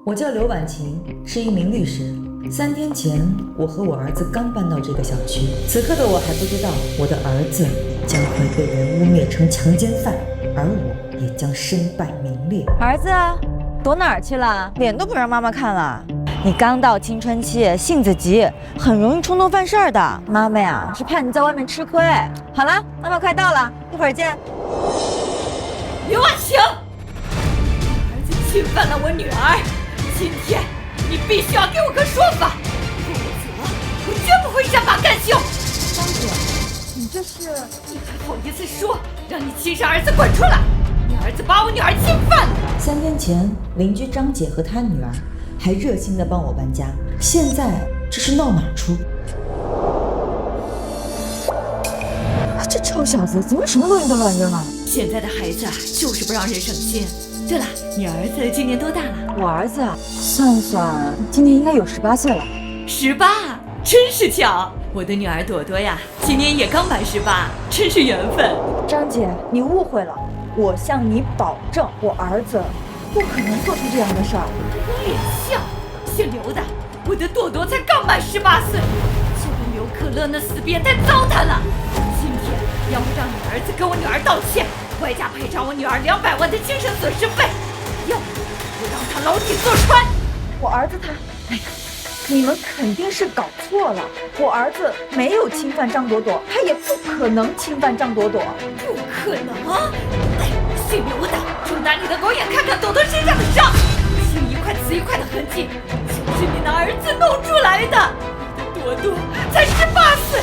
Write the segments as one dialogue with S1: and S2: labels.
S1: 我叫刘婉晴，是一名律师。3天前，我和我儿子刚搬到这个小区，此刻的我还不知道，我的儿子将会被人污蔑成强奸犯，而我也将身败名裂。
S2: 儿子，躲哪儿去了？脸都不让妈妈看了。你刚到青春期，性子急，很容易冲动犯事儿的。妈妈呀，是怕你在外面吃亏。好了，妈妈快到了，一会儿见。
S3: 刘婉晴，儿子侵犯了我女儿，今天你必须要给我个说法，否则我绝不会善罢甘休。
S2: 张姐，你这是……
S3: 你还好意思说让你亲生儿子滚出来？你儿子把我女儿侵犯了。
S1: 3天前，邻居张姐和她女儿还热心地帮我搬家，现在这是闹哪出？
S2: 这臭小子怎么什么东西都乱扔啊？
S3: 现在的孩子就是不让人省心。对了，你儿子今年多大了？
S2: 我儿子算算，今年应该有18岁了。
S3: 18，真是巧！我的女儿朵朵呀，今年也刚满18，真是缘分。
S2: 张姐，你误会了，我向你保证，我儿子不可能做出这样的事儿。
S3: 有脸笑！姓刘的，我的朵朵才刚满18岁，就跟刘可乐那死变态糟蹋了。今天要不让你儿子跟我女儿道歉，外加赔偿我女儿200万的精神损失费，要不我让他牢底坐穿。
S2: 我儿子他，哎呀，你们肯定是搞错了，我儿子没有侵犯张朵朵，他也不可能侵犯张朵朵。
S3: 不可能啊！哎，姓刘的，睁大你的狗眼看看朵朵身上的伤，青一块紫一块的痕迹，就是你的儿子弄出来的。朵朵才18岁，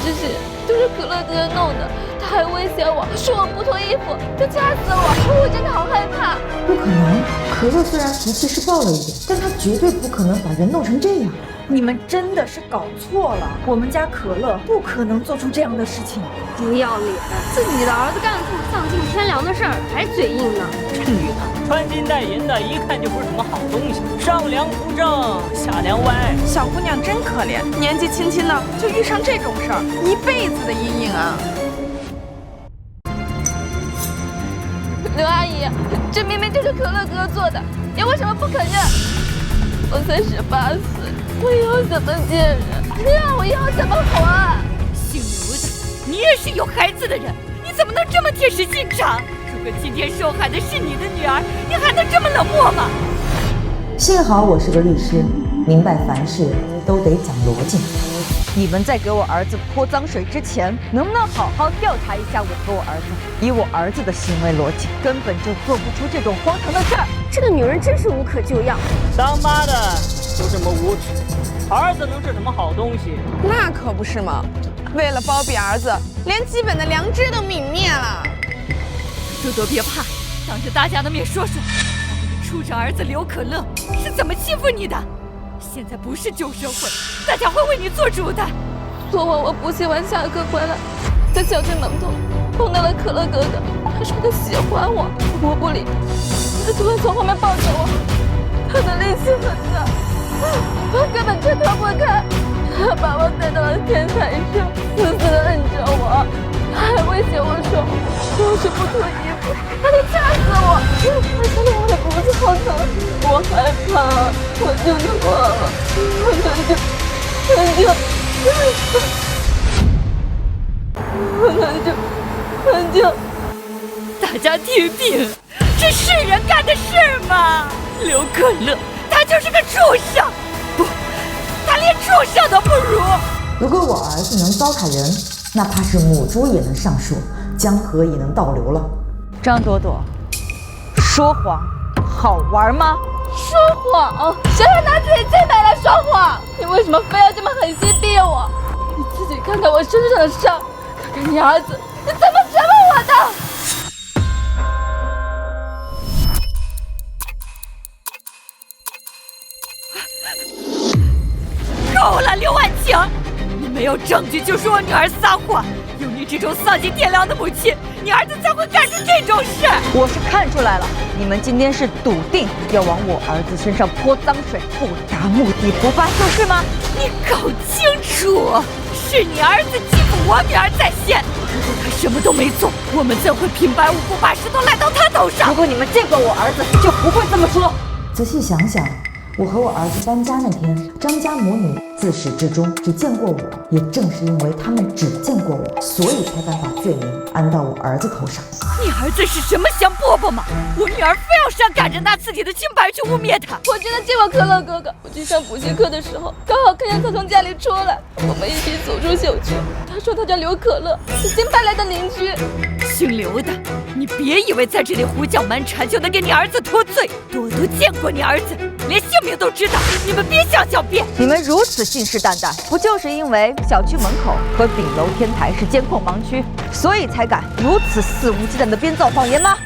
S4: 这些都是可乐哥弄的，他还威胁我说我不脱衣服就掐死我真的好害怕。
S1: 不可能，可乐虽然脾气是暴了一点，但他绝对不可能把人弄成这样。
S2: 你们真的是搞错了，我们家可乐不可能做出这样的事情。
S4: 不要脸，自己的儿子干出丧尽天良的事儿，还嘴硬呢。
S5: 这女的穿金戴银的，一看就不是什么好东西，上梁不正下梁歪。
S6: 小姑娘真可怜，年纪轻轻的就遇上这种事儿，一辈子的阴影啊！
S4: 刘阿姨，这明明就是可乐哥做的，你为什么不肯认？我才18岁，我以后怎么见人？你让我以后怎么活？
S3: 姓刘的，你也是有孩子的人，你怎么能这么铁石心肠？如果今天受害的是你的女儿，你还能这么冷漠吗？
S1: 幸好我是个律师，明白凡事都得讲逻辑。
S2: 你们在给我儿子泼脏水之前，能不能好好调查一下我和我儿子？以我儿子的行为逻辑，根本就做不出这种荒唐的事儿。
S4: 这个女人真是无可救药。
S5: 当妈的就这么无耻，儿子能是什么好东西？
S6: 那可不是嘛！为了包庇儿子，连基本的良知都泯灭了。
S3: 朵朵别怕，当着大家的面说说，你的畜生儿子刘可乐是怎么欺负你的？现在不是旧社会，大家会为你做主的。
S4: 昨晚我补习完下课回来，在小区门口碰到了可乐哥哥，他说他喜欢我，我不理，他就会从后面抱着我，他的力气很大，我根本挣脱不开，他把我带到了天台上，死死地摁着我，他还威胁我说，要是不脱衣服，他就掐死我。他说我的脖子好疼，我害怕，我就脱了，很久。
S3: 大家听听，这是人干的事吗？刘可乐，他就是个畜生，不，他连畜生都不如。
S1: 如果我儿子能糟蹋人，哪怕是母猪也能上树，江河也能倒流了。
S2: 张朵朵，说谎好玩吗？
S4: 说谎？谁会拿自己清白来说谎？你为什么非要这么狠心逼我？你自己看看我身上的伤，看看你儿子，你怎么折磨我的？
S3: 够了，刘婉晴，你没有证据就说我女儿撒谎，有你这种丧尽天良的母亲，你儿子才会干出这种事。
S2: 我是看出来了，你们今天是笃定要往我儿子身上泼脏水，不达目的不罢，就是吗？
S3: 你搞清楚，是你儿子欺负我女儿在先。如果他什么都没做，我们怎会平白无故把石头赖到他头上？
S2: 如果你们见过我儿子，就不会这么说。
S1: 仔细想想，我和我儿子搬家那天，张家母女自始至终只见过我，也正是因为他们只见过我，所以才敢把罪名安到我儿子头上。
S3: 你儿子是什么香饽饽吗？我女儿非要上赶着拿自己的清白去污蔑他。
S4: 我今天见过可乐哥哥，我去上补习课的时候，刚好看见他从家里出来，我们一起走出小区。他说他叫刘可乐，是新搬来的邻居。
S3: 姓刘的，你别以为在这里胡搅蛮缠就能给你儿子脱罪。多多见过你儿子，连姓名都知道，你们别想狡辩。
S2: 你们如此信誓旦旦，不就是因为小区门口和顶楼天台是监控盲区，所以才敢如此肆无忌惮地编造谎言吗？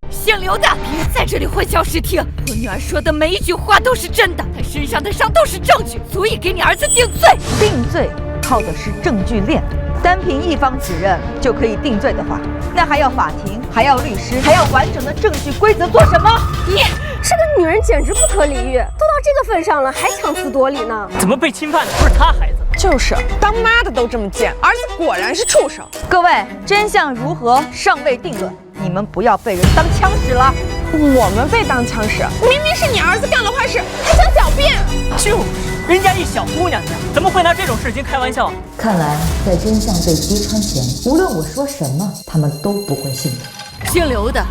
S3: 姓刘的，别在这里混淆视听。我女儿说的每一句话都是真的，她身上的伤都是证据，足以给你儿子定罪。
S2: 定罪靠的是证据链，单凭一方指认就可以定罪的话，那还要法庭，还要律师，还要完整的证据规则做什么？
S7: 你这个女人简直不可理喻，都到这个份上了，还强词夺理呢。
S5: 怎么被侵犯的不是他孩子？
S6: 就是，当妈的都这么贱，儿子果然是畜生。
S2: 各位，真相如何尚未定论，你们不要被人当枪使了。
S6: 我们被当枪使，明明是你儿子干了坏事，还想狡辩。
S5: 就是，人家一小姑娘家，怎么会拿这种事情开玩笑？
S1: 看来在真相被揭穿前，无论我说什么，他们都不会信的。
S3: 姓刘的，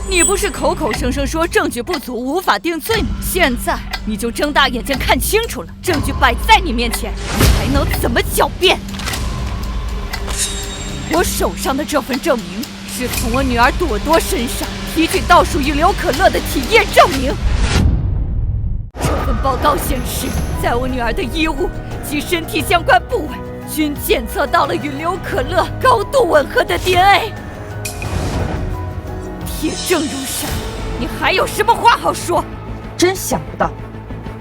S3: 你不是口口声声说证据不足无法定罪吗？现在你就睁大眼睛看清楚了，证据摆在你面前，你还能怎么狡辩？我手上的这份证明是从我女儿朵朵身上提取到属于刘可乐的体液证明。这份报告显示，在我女儿的衣物及身体相关部位均检测到了与刘可乐高度吻合的 DNA。铁证如山，你还有什么话好说？
S2: 真想不到，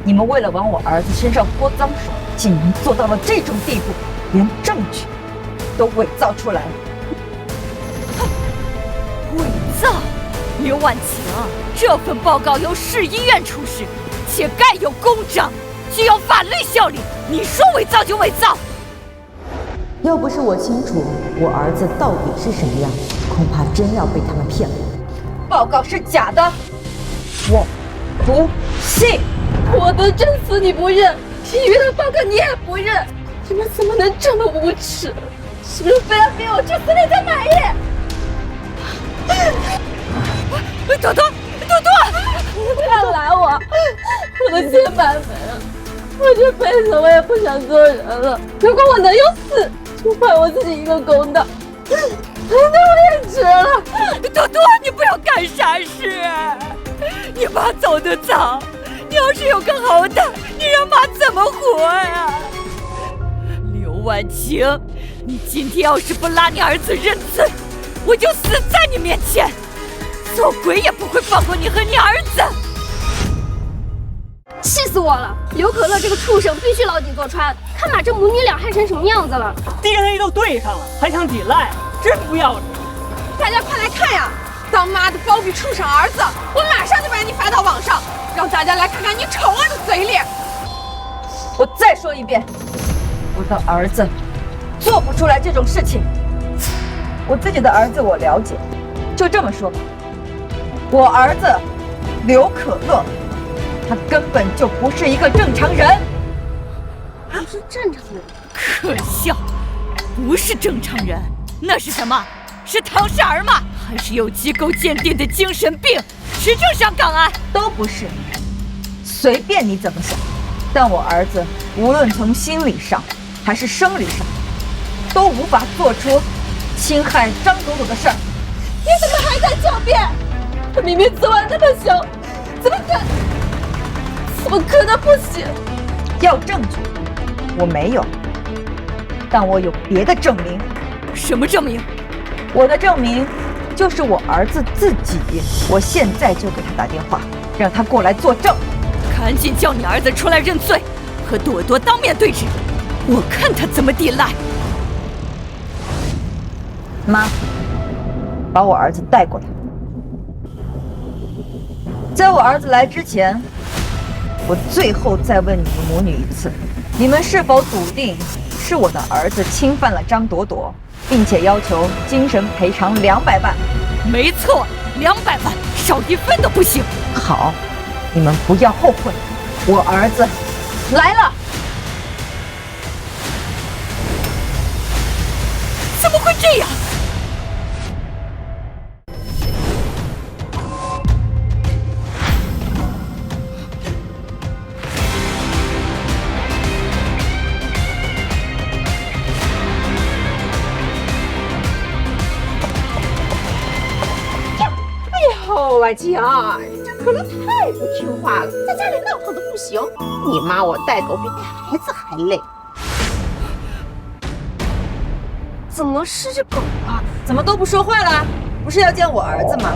S2: 你们为了往我儿子身上泼脏水，竟然做到了这种地步，连证据都伪造出来了。
S3: 伪造？刘婉晴，这份报告由市医院出示，且盖有公章，具有法律效力。你说伪造就伪造？
S1: 要不是我清楚我儿子到底是什么样，恐怕真要被他们骗了。
S2: 报告是假的，我不信。
S4: 我的真死你不认，体育的报告你也不认，你们怎么能这么无耻？是不是非要逼我去死里才满意？
S3: 朵朵，朵朵，
S4: 看来我的清白没了，我这辈子我也不想做人了。如果我能用死就还我自己一个公道，那我也值了。
S3: 朵朵，你不要干傻事！你妈走得早，你要是有个好的，你让妈怎么活呀？刘婉晴，你今天要是不拉你儿子认罪，我就死在你面前，做鬼也不会放过你和你儿子。
S7: 气死我了！刘可乐这个畜生必须牢底坐穿，看把这母女俩害成什么样子了。
S5: DNA 都对上了，还想抵赖，真不要脸！
S6: 大家快来看呀！当妈的包庇畜生儿子，我马上就把你发到网上，让大家来看看你丑恶的嘴脸。
S2: 我再说一遍，我的儿子做不出来这种事情。我自己的儿子我了解，就这么说吧，我儿子刘可乐，他根本就不是一个正常人。
S7: 不是正常人，
S3: 可笑，不是正常人，那是什么？是唐氏儿吗？还是有机构鉴定的精神病？持证上岗啊？
S2: 都不是，随便你怎么想。但我儿子无论从心理上还是生理上，都无法做出侵害张朵朵的事儿。
S4: 你怎么还在狡辩？他明明昨晚那么凶，怎么可能不行？
S2: 要证据，我没有，但我有别的证明。
S3: 什么证明？
S2: 我的证明就是我儿子自己。我现在就给他打电话，让他过来作证。
S3: 赶紧叫你儿子出来认罪，和朵朵当面对质，我看他怎么抵赖。
S2: 妈，把我儿子带过来。在我儿子来之前，我最后再问你们母女一次，你们是否笃定是我的儿子侵犯了张朵朵，并且要求精神赔偿200万？
S3: 没错，200万，少一分都不行。
S2: 好，你们不要后悔，我儿子来了。
S3: 怎么会这样？
S6: 婉晴，这可乐太不听话了，在家里闹腾的不行。你妈我带狗比带孩子还累。怎么是只狗啊？
S2: 怎么都不说话了？不是要见我儿子吗？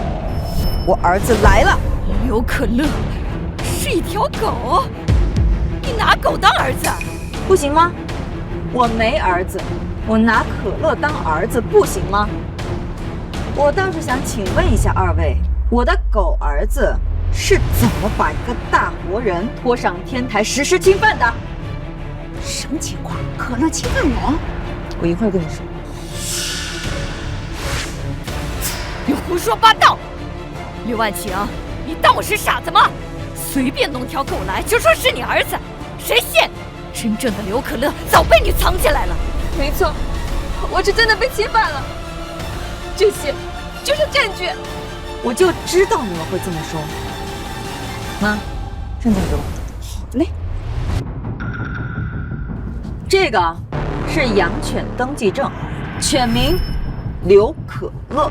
S2: 我儿子来了。
S3: 刘可乐是一条狗，你拿狗当儿子
S2: 不行吗？我没儿子，我拿可乐当儿子不行吗？我倒是想请问一下二位，我的狗儿子是怎么把一个大活人拖上天台实施侵犯的？
S6: 什么情况？可乐侵犯人？
S2: 我一会儿跟你说。
S3: 你胡说八道！刘婉晴，你当我是傻子吗？随便弄条狗来就说是你儿子，谁信？真正的刘可乐早被你藏起来了。
S4: 没错，我是真的被侵犯了，这些就是证据。
S2: 我就知道你们会这么说。妈，证件给我。
S6: 好嘞。
S2: 这个是养犬登记证，犬名刘可乐，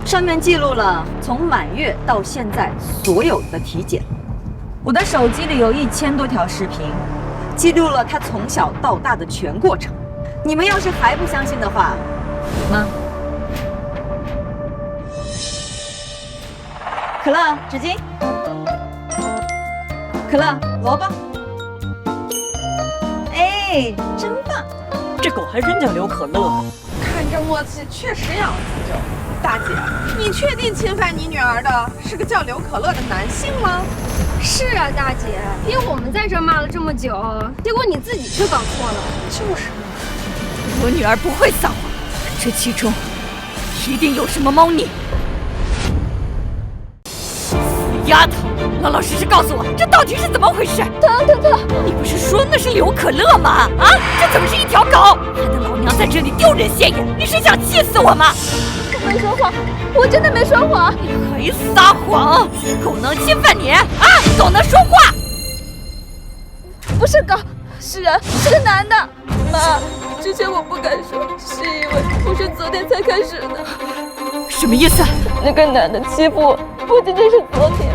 S2: 上面记录了从满月到现在所有的体检。我的手机里有1000多条视频，记录了他从小到大的全过程。你们要是还不相信的话，妈，可乐纸巾，可乐萝卜，哎，真棒！
S5: 这狗还真叫刘可乐。
S6: 看这默契，确实养了挺久。大姐，你确定侵犯你女儿的是个叫刘可乐的男性吗？
S7: 是啊，大姐，因为我们在这儿骂了这么久，结果你自己却搞错了。
S6: 就是嘛。
S3: 我女儿不会撒谎，这其中一定有什么猫腻。死丫头，老老实实告诉我，这到底是怎么回事？
S4: 疼！
S3: 你不是说那是刘可乐吗？啊，这怎么是一条狗？害得老娘在这里丢人现眼，你是想气死我吗？
S4: 我没说谎，我真的没说谎。
S3: 你还撒谎！狗能侵犯你啊？狗能说话？
S4: 不是狗，是人，是个男的。妈，之前我不敢说，是因为我是昨天才开始的。
S3: 什么意思？
S4: 那个男的欺负我，不仅仅是昨天，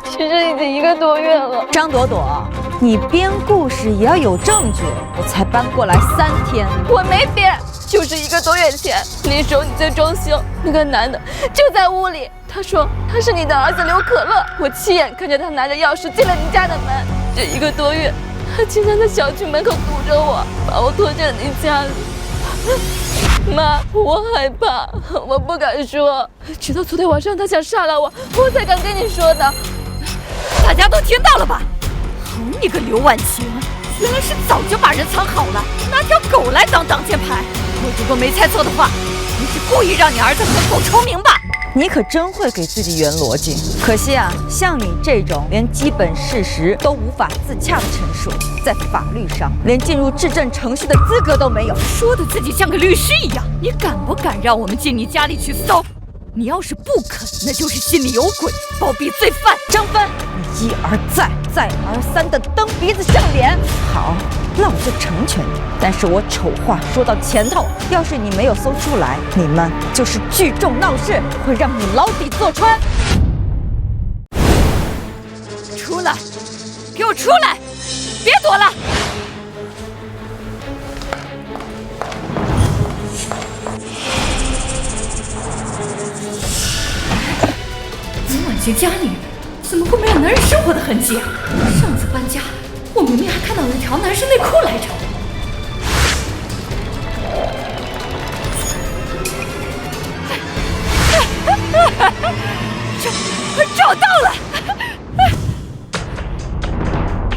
S4: 其实已经1个多月了。
S2: 张朵朵，你编故事也要有证据，我才搬过来3天。
S4: 我没编，就是1个多月前，那时候你在装修，那个男的就在屋里，他说他是你的儿子刘可乐，我亲眼看着他拿着钥匙进了你家的门。这1个多月，他经常在小区门口堵着我，把我拖进了你家里。妈，我害怕，我不敢说，直到昨天晚上他想杀了我，我才敢跟你说的。
S3: 大家都听到了吧？好你个刘婉晴，原来是早就把人藏好了，拿条狗来当挡箭牌。我如果没猜错的话，你是故意让你儿子和狗重名吧？
S2: 你可真会给自己圆逻辑，可惜啊，像你这种连基本事实都无法自洽的陈述，在法律上连进入质证程序的资格都没有。
S3: 说的自己像个律师一样，你敢不敢让我们进你家里去搜？你要是不肯，那就是心里有鬼，包庇罪犯。
S2: 张帆，你一而再，再而三的蹬鼻子向脸。好，那我就成全你。但是我丑话说到前头，要是你没有搜出来，你们就是聚众闹事，会让你牢底坐穿。
S3: 出来，给我出来，别躲了。刘婉晴家里怎么会没有男人生活的痕迹啊？上次搬家，我明明还看到有一条男士内裤来着。找到了！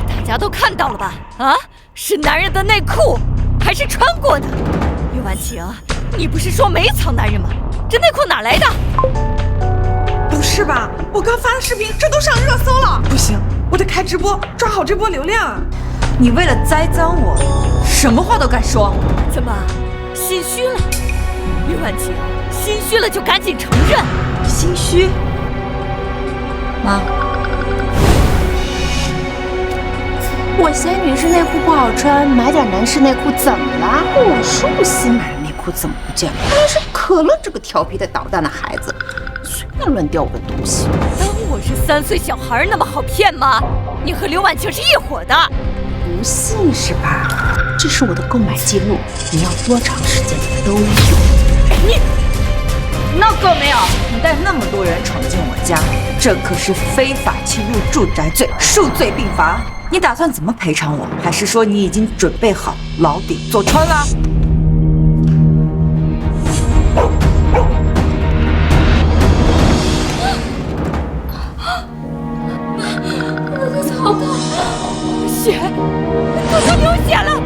S3: 大家都看到了吧？啊，是男人的内裤，还是穿过的。刘婉晴，你不是说没藏男人吗？这内裤哪来的？
S6: 不是吧？我刚发的视频，这都上热搜了。不行，我得开直播，抓好这波流量。
S2: 你为了栽赃我，什么话都敢说。
S3: 怎么心虚了？刘婉晴，心虚了就赶紧承认。
S2: 心虚？妈，
S8: 我嫌女士内裤不好穿，买点男士内裤怎么了？我说我新买的内裤怎么不见了？原来是可乐这个调皮的捣蛋的孩子，随便乱叼个东西。
S3: 当我是3岁小孩那么好骗吗？你和刘婉晴是一伙的。
S8: 不信是吧？这是我的购买记录，你要多长时间都有。
S3: 你
S2: 那可没有，你带那么多人闯进我家，这可是非法侵入住宅罪，数罪并罚。你打算怎么赔偿我？还是说你已经准备好牢底坐穿了？
S3: 好痛！血，哥哥流血了！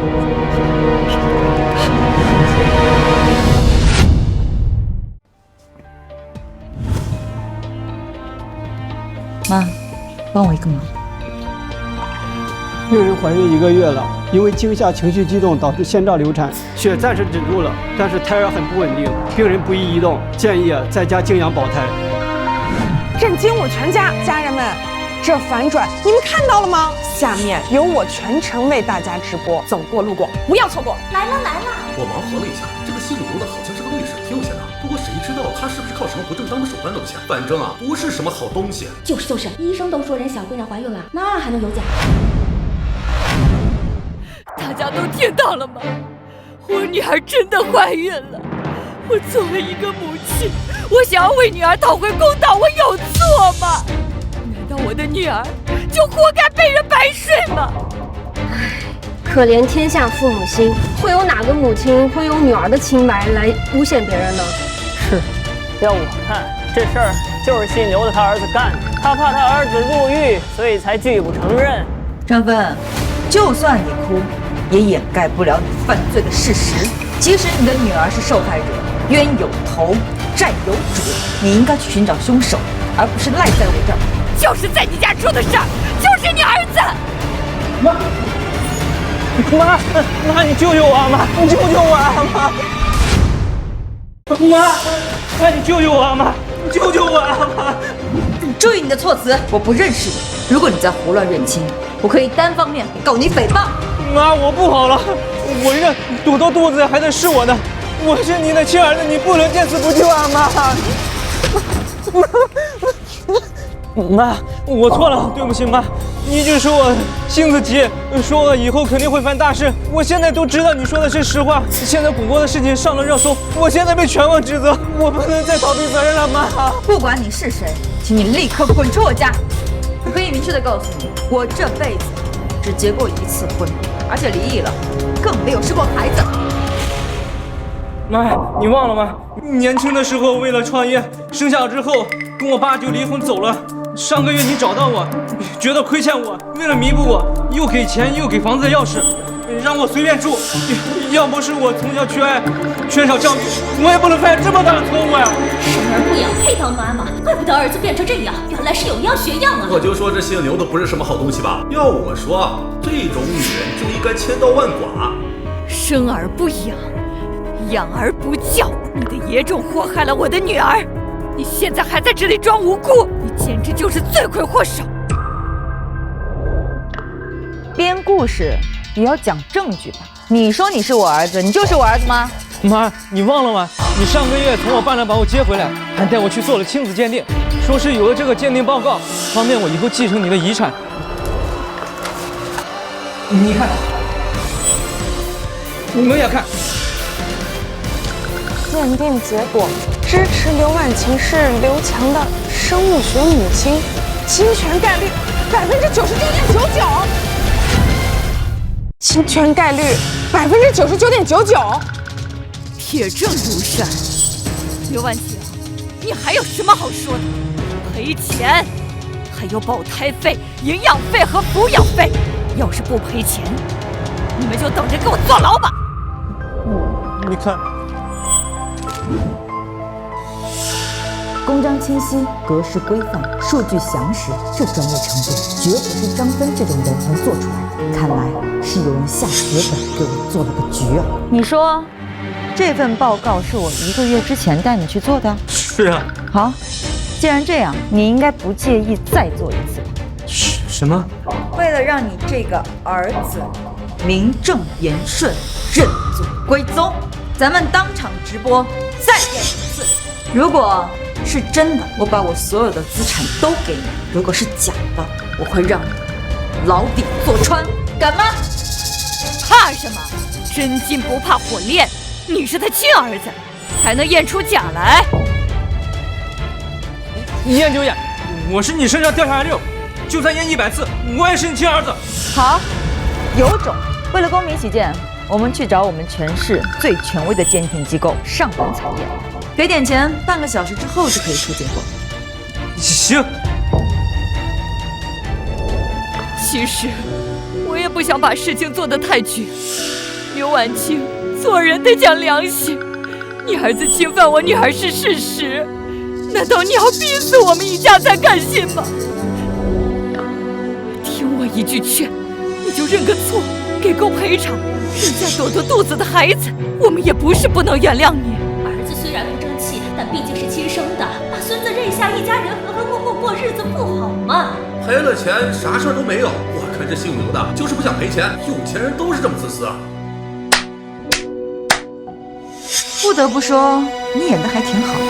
S1: 妈，帮我一个忙。
S9: 病人怀孕1个月了，因为惊吓、情绪激动导致先兆流产，血暂时止住了，但是胎儿很不稳定，病人不宜移动，建议在家静养保胎。
S6: 震惊我全家！家人们，这反转你们看到了吗？下面由我全程为大家直播，走过路过不要错过。
S7: 来了来了！
S10: 我盲盒了一下，这个姓刘的好像是个律师，挺有钱的。不过谁知道他是不是靠什么不正当的手段挣钱？反正啊，不是什么好东西。
S7: 就是，医生都说人小姑娘怀孕了，那还能有假？
S3: 大家都听到了吗？我女儿真的怀孕了。我作为一个母亲，我想要为女儿讨回公道，我有错吗？难道我的女儿就活该被人白睡吗？
S7: 可怜天下父母心，会有哪个母亲会用女儿的清白来诬陷别人呢？
S5: 是，要我看，这事儿就是姓刘的他儿子干的，他怕他儿子入狱，所以才拒不承认。
S2: 张芬，就算你哭，也掩盖不了你犯罪的事实。即使你的女儿是受害者，冤有头，债有主，你应该去寻找凶手，而不是赖在我这儿。
S3: 就是在你家出的事儿，就是你儿子。
S5: 妈，你救救我啊！妈，你救救我啊！妈，你救救我啊！妈，你救救我啊！妈，
S2: 注意你的措辞，我不认识你。如果你再胡乱认亲，我可以单方面告你诽谤。
S11: 妈，我不好了，我这朵朵肚子还得是我的，我是你的亲儿子，你不能见死不救啊！妈，我错了，对不起妈，你一直说我性子急，说我以后肯定会犯大事，我现在都知道你说的是实话。现在古国的事情上了热搜，我现在被全网指责，我不能再逃避责任了，妈。
S2: 不管你是谁，请你立刻滚出我家。我可以明确的告诉你，我这辈子只结过1次婚，而且离异了，更没有生过孩子。
S11: 妈，你忘了吗？年轻的时候为了创业，生下之后跟我爸就离婚走了。上个月你找到我，觉得亏欠我，为了弥补我，又给钱又给房子的钥匙，让我随便住。要不是我从小缺爱，缺少教育，我也不能犯这么大的错误呀。
S7: 生而不养，配当妈妈，怪不得儿子变成这样，原来是有样学样啊！
S10: 我就说这姓刘的不是什么好东西吧？要我说，这种女人就应该千刀万剐。
S3: 生而不养，养而不教，你的野种祸害了我的女儿。你现在还在这里装无辜，你简直就是罪魁祸首。
S2: 编故事也要讲证据吧？你说你是我儿子，你就是我儿子吗？
S11: 妈，你忘了吗？你上个月从我爸那把我接回来，还带我去做了亲子鉴定，说是有了这个鉴定报告，方便我以后继承你的遗产。你看，你们也看。
S6: 鉴定结果支持刘婉晴是刘强的生物学母亲，侵权概率99.99%，侵权概率99.99%，
S3: 铁证如山。刘婉晴，你还有什么好说的？赔钱，还有保胎费、营养费和抚养费。要是不赔钱，你们就等着给我坐牢吧。
S11: 你看。
S1: 公章清晰，格式规范，数据详实，这专业程度绝不是张芬这种人能做出来的。看来是有人下血本给我做了个局啊！
S2: 你说，这份报告是我1个月之前带你去做的？
S11: 是啊。
S2: 好，既然这样，你应该不介意再做一次吧？
S11: 什么？
S2: 为了让你这个儿子名正言顺、认祖归宗，咱们当场直播再验一次。如果是真的，我把我所有的资产都给你；如果是假的，我会让你牢底坐穿，敢吗？
S3: 怕什么？真金不怕火炼，你是他亲儿子，还能验出假来？
S11: 验就验，我是你身上掉下来6，就算验100次，我也是你亲儿子。
S2: 好，有种！为了公平起见，我们去找我们全市最权威的鉴定机构上门采验，给点钱，半个小时之后就可以出结果。
S11: 行。
S3: 其实我也不想把事情做得太绝。刘婉清，做人得讲良心，你儿子侵犯我女儿是事实，难道你要逼死我们一家才甘心吗？听我一句劝，你就认个错，给够赔偿，生下朵朵肚子的孩子，我们也不是不能原谅你。
S12: 儿子虽然不争气，但毕竟是亲生的，把孙子认下，一家人和和睦睦过日子不好吗？
S10: 赔了钱啥事儿都没有，我看这姓刘的就是不想赔钱，有钱人都是这么自私啊。
S2: 不得不说，你演得还挺好的，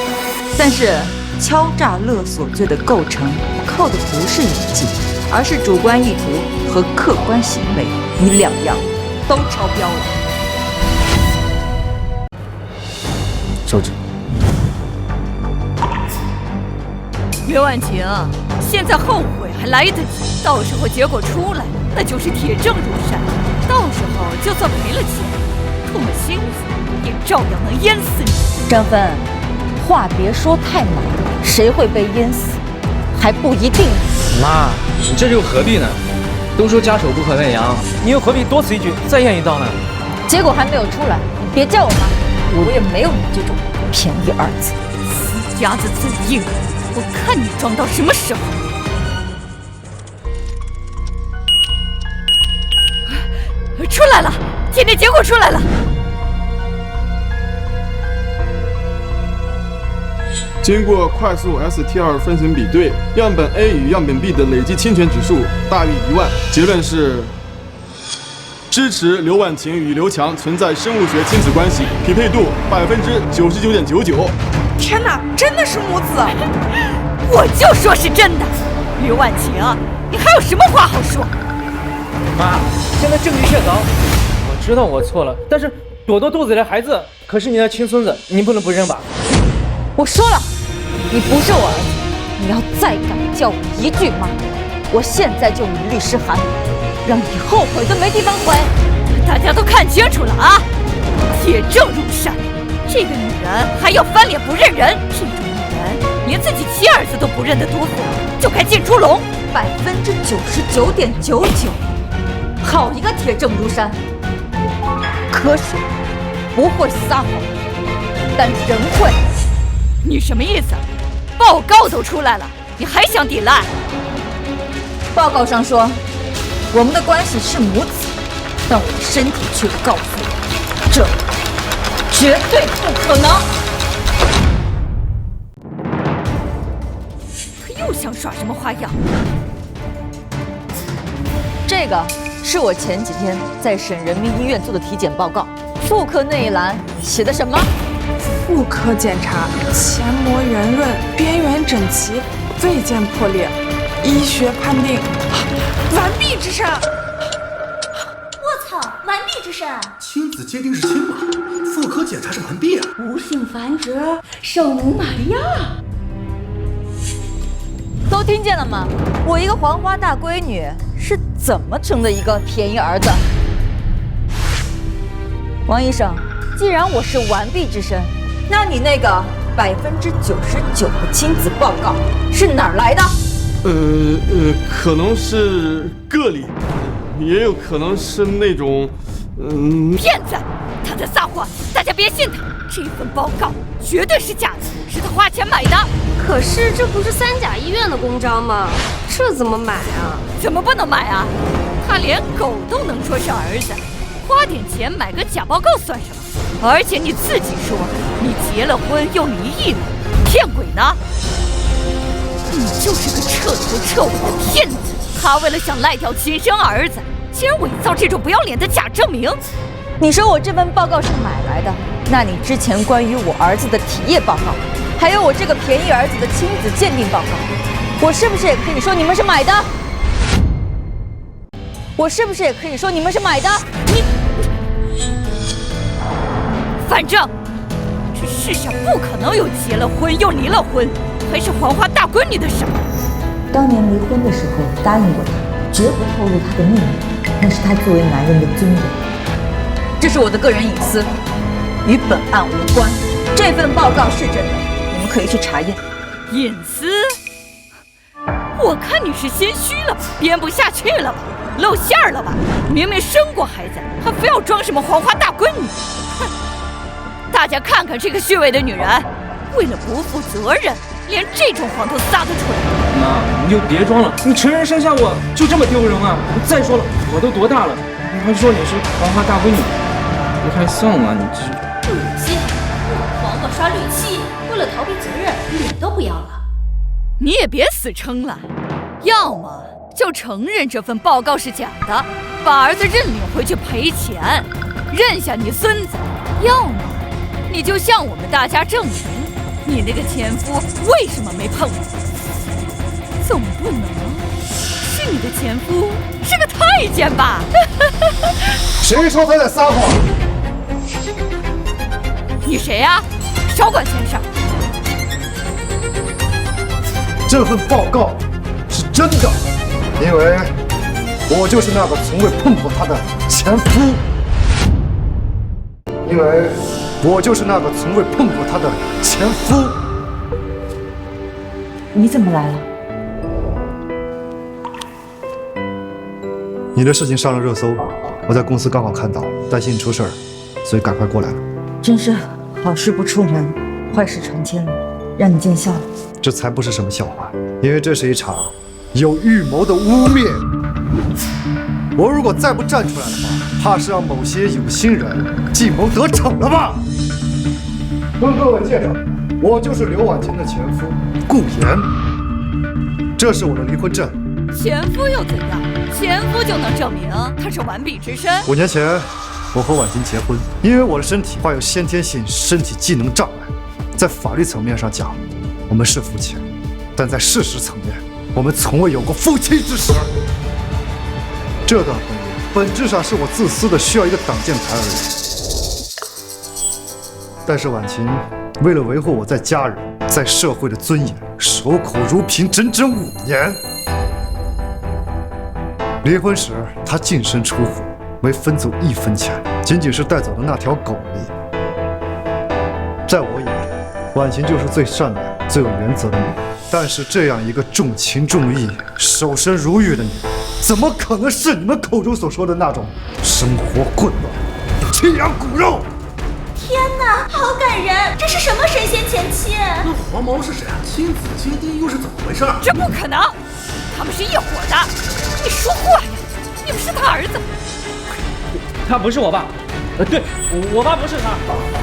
S2: 但是敲诈勒索罪的构成靠的不是演技，而是主观意图和客观行为，你2样都超标了。
S11: 周芷，
S3: 刘婉晴，现在后悔还来得及，到时候结果出来，那就是铁证如山，到时候就算赔了钱，痛了心思。也照样能淹死你。
S2: 张芬，话别说太满，谁会被淹死还不一定。
S11: 妈，你这又何必呢？都说家丑不可外扬，你又何必多此一举再验一道呢？
S2: 结果还没有出来，你别叫我妈，我也没有你这种便宜儿子。
S3: 死鸭子嘴硬，我看你装到什么时候。出来了，鉴定结果出来了。
S13: 经过快速 STR 分型比对，样本 A 与样本 B 的累计侵权指数大于1万，结论是支持刘婉晴与刘强存在生物学亲子关系，匹配度99.99%。
S6: 天哪，真的是母子！
S3: 我就说是真的。刘婉晴，你还有什么话好说？
S11: 妈，现在证据确凿，我知道我错了，但是朵朵肚子里的孩子可是你的亲孙子，你不能不认吧？
S2: 我说了，你不是我儿子，你要再敢叫我一句妈，我现在就拟律师函，让你后悔都没地方悔。
S3: 大家都看清楚了啊，铁证如山，这个女人还要翻脸不认人，这种女人连自己亲儿子都不认得多死，就该进猪笼。
S2: 99.99%，好一个铁证如山！科学不会撒谎，但人会。
S3: 你什么意思？报告都出来了，你还想抵赖？
S2: 报告上说我们的关系是母子，但我的身体却告诉我，这绝对不可能。
S3: 他又想耍什么花样？
S2: 这个是我前几天在省人民医院做的体检报告，妇科那一栏写的什么？
S6: 妇科检查，前膜圆润，边缘整齐，未见破裂，医学判定完璧之身。
S12: 我操，完璧之身！
S10: 亲子鉴定是亲妈，妇科检查是完璧啊！
S12: 无性繁殖，圣母玛利亚。
S2: 都听见了吗？我一个黄花大闺女是怎么成的一个便宜儿子？王医生，既然我是完璧之身，那你那个99%的亲子报告是哪儿来的？
S13: 可能是个例，也有可能是那种
S3: 骗子！他在撒谎，大家别信他。这份报告绝对是假的，是他花钱买的。
S7: 可是这不是三甲医院的公章吗？这怎么买啊？
S3: 怎么不能买啊？他连狗都能说是儿子，花点钱买个假报告算什么？而且你自己说你结了婚又离异了，骗鬼呢？你就是个彻头彻尾的骗子！他为了想赖掉亲生儿子，竟然伪造这种不要脸的假证明。
S2: 你说我这份报告是买来的，那你之前关于我儿子的体液报告，还有我这个便宜儿子的亲子鉴定报告，我是不是也可以说你们是买的？我是不是也可以说你们是买的？
S3: 反正这世上不可能有结了婚又离了婚，还是黄花大闺女的事。
S1: 当年离婚的时候答应过他，绝不透露他的秘密，那是他作为男人的尊严。
S2: 这是我的个人隐私，与本案无关。这份报告是真的，你们可以去查验。
S3: 隐私？我看你是心虚了吧，编不下去了吧，露馅儿了吧？明明生过孩子，还非要装什么黄花大闺女？哼！大家看看这个虚伪的女人，为了不负责任，连这种谎都撒得出来。
S11: 妈，你就别装了，你承认生下我就这么丢人啊？再说了，我都多大了，你还说你是黄花大闺女，不太像啊！你这
S12: 恶心！黄瓜刷绿漆，为了逃避责任，脸都不要了。
S3: 你也别死撑了，要么就承认这份报告是假的，把儿子认领回去赔钱，认下你孙子；要么你就向我们大家证明，你那个前夫为什么没碰你。总不能是你的前夫是个太监吧？
S14: 谁说他在撒谎？
S3: 你谁呀？少管闲事。
S14: 这份报告是真的，因为我就是那个从未碰过他的前夫，因为我就是那个从未碰过他的前夫。
S2: 你怎么来了？
S14: 你的事情上了热搜，我在公司刚好看到，担心你出事儿，所以赶快过来了。
S2: 真是好事不出门，坏事传千里，让你见笑了。
S14: 这才不是什么笑话，因为这是一场有预谋的污蔑。我如果再不站出来的话，怕是让某些有心人计谋得逞了吧？跟各位介绍，我就是刘婉晴的前夫顾言，这是我的离婚证。
S3: 前夫又怎样？前夫就能证明他是完璧之身
S14: ？5年前，我和婉晴结婚，因为我的身体患有先天性身体机能障碍，在法律层面上讲，我们是夫妻，但在事实层面，我们从未有过夫妻之实。这段婚姻本质上是我自私的需要一个挡箭牌而已。但是婉晴为了维护我在家人、在社会的尊严，守口如瓶整整5年。离婚时，她净身出户，没分走1分钱，仅仅是带走了那条狗而已。在我眼里，婉晴就是最善良、最有原则的女人。但是这样一个重情重义、守身如玉的女人，怎么可能是你们口中所说的那种生活混乱、弃养骨肉？
S12: 天哪，好感人！这是什么神仙前妻？
S10: 那黄毛是谁啊？亲子接爹又是怎么回事？
S3: 这不可能，他们是一伙的。你说话呀！你们是他儿子。
S11: 他不是我爸。对，我爸不是他。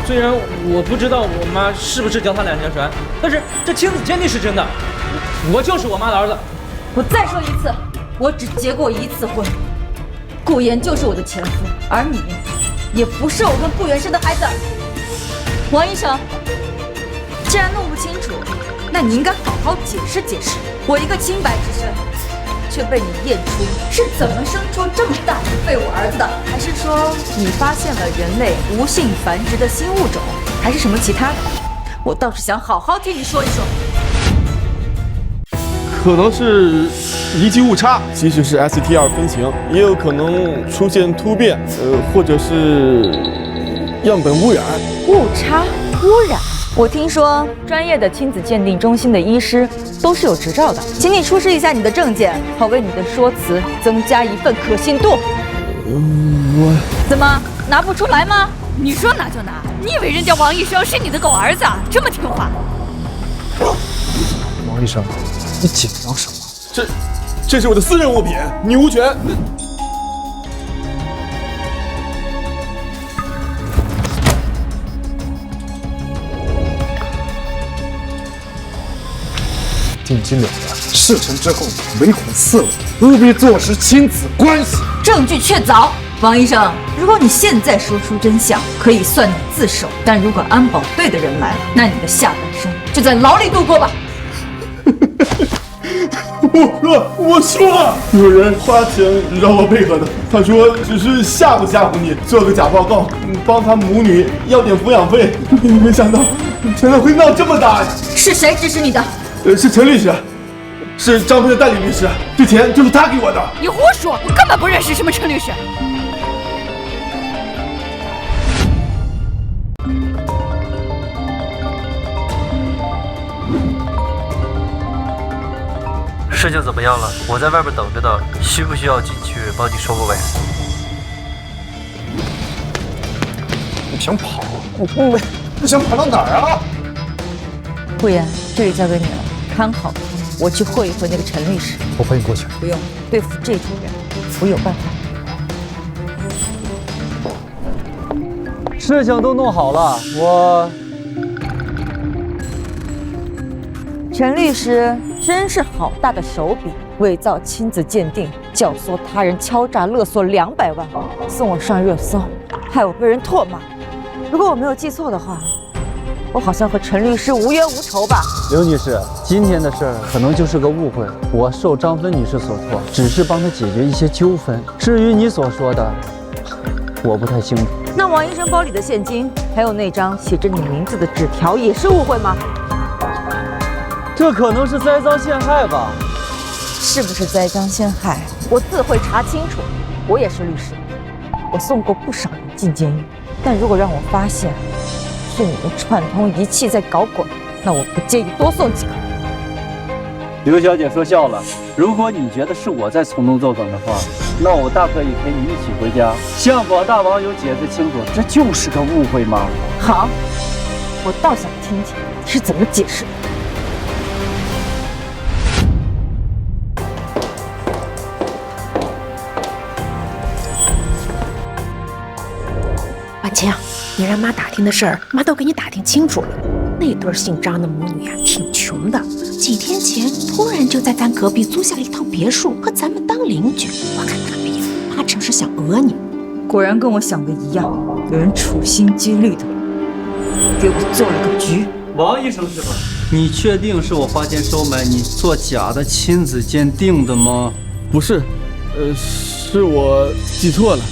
S11: 虽然我不知道我妈是不是脚踏两条船，但是这亲子鉴定是真的。我就是我妈的儿子。
S2: 我再说一次，我只结过1次婚，顾言就是我的前夫，而你也不是我跟顾源生的孩子。王医生，既然弄不清楚，那你应该好好解释解释。我一个清白之身，却被你验出是怎么生出这么大的废物儿子的？还是说你发现了人类无性繁殖的新物种，还是什么其他的？我倒是想好好听你说一说。
S13: 可能是仪器误差，即使是 ST2 分型，也有可能出现突变，或者是样本污染。
S2: 误差、污染？我听说专业的亲子鉴定中心的医师都是有执照的，请你出示一下你的证件，好为你的说辞增加一份可信度。
S13: 我
S2: 怎么拿不出来吗？
S3: 你说拿就拿，你以为人家王医生是你的狗儿子啊？这么听话？
S14: 王医生，你紧张什么？
S13: 这是我的私人物品，你无权。
S14: 定金了断，事成之后为虎似龙，务必坐实亲子关系。
S2: 证据确凿。王医生，如果你现在说出真相，可以算你自首；但如果安保队的人来了，那你的下半生就在牢里度过吧。
S13: 我说了，有人花钱让我配合的，他说只是吓唬吓唬你，做个假报告，帮他母女要点抚养费。没想到真的会闹这么大。
S2: 是谁指使你的？
S13: 是陈律师，是张飞的代理律师，这钱就是他给我的。
S3: 你胡说，我根本不认识什么陈律师。
S15: 事情怎么样了？我在外边等着呢，需不需要进去帮你收个尾？
S14: 你想跑？你想跑到哪儿啊？
S2: 顾言，这里交给你了，看好他，我去会一会那个陈律师。
S14: 我陪你过去。
S2: 不用，对付这种人，我有办法。
S9: 事情都弄好了，
S2: 陈律师真是好大的手笔，伪造亲子鉴定，教唆他人敲诈勒索200万，送我上热搜，害我被人唾骂。如果我没有记错的话，我好像和陈律师无冤无仇吧？
S9: 刘女士，今天的事儿可能就是个误会，我受张芬女士所托，只是帮她解决一些纠纷。至于你所说的，我不太清楚。
S2: 那王医生包里的现金，还有那张写着你名字的纸条，也是误会吗？
S9: 这可能是栽赃陷害吧？
S2: 是不是栽赃陷害，我自会查清楚。我也是律师，我送过不少人进监狱，但如果让我发现是你的串通仪器在搞鬼，那我不介意多送几个。
S9: 刘小姐说笑了，如果你觉得是我在从中作梗的话，那我大可以陪你一起回家，向广大网友解释清楚，这就是个误会吗？
S2: 好，我倒想听听你是怎么解释的。
S8: 婉晴，你让妈打听的事儿，妈都给你打听清楚了。那对姓张的母女呀，挺穷的，几天前突然就在咱隔壁租下了一套别墅，和咱们当邻居。我看他们呀，八成是想讹你。
S2: 果然跟我想的一样，有人处心积虑的给我做了个局。
S9: 王医生是吧？你确定是我花钱收买你做假的亲子鉴定的吗？
S13: 不是，是我记错了，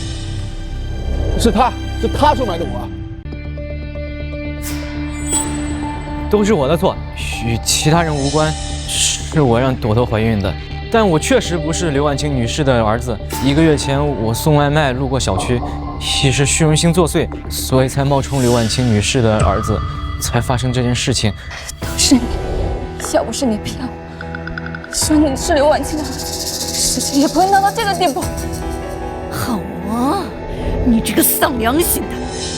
S13: 是他收买的我。
S11: 都是我的错，与其他人无关，是我让朵朵怀孕的。但我确实不是刘婉清女士的儿子。1个月前我送外卖路过小区，一时虚荣心作祟，所以才冒充刘婉清女士的儿子，才发生这件事情。
S4: 都是你，要不是你骗我，说你是刘婉清的儿子，事情也不会闹到这个地步。
S3: 好啊，你这个丧良心的，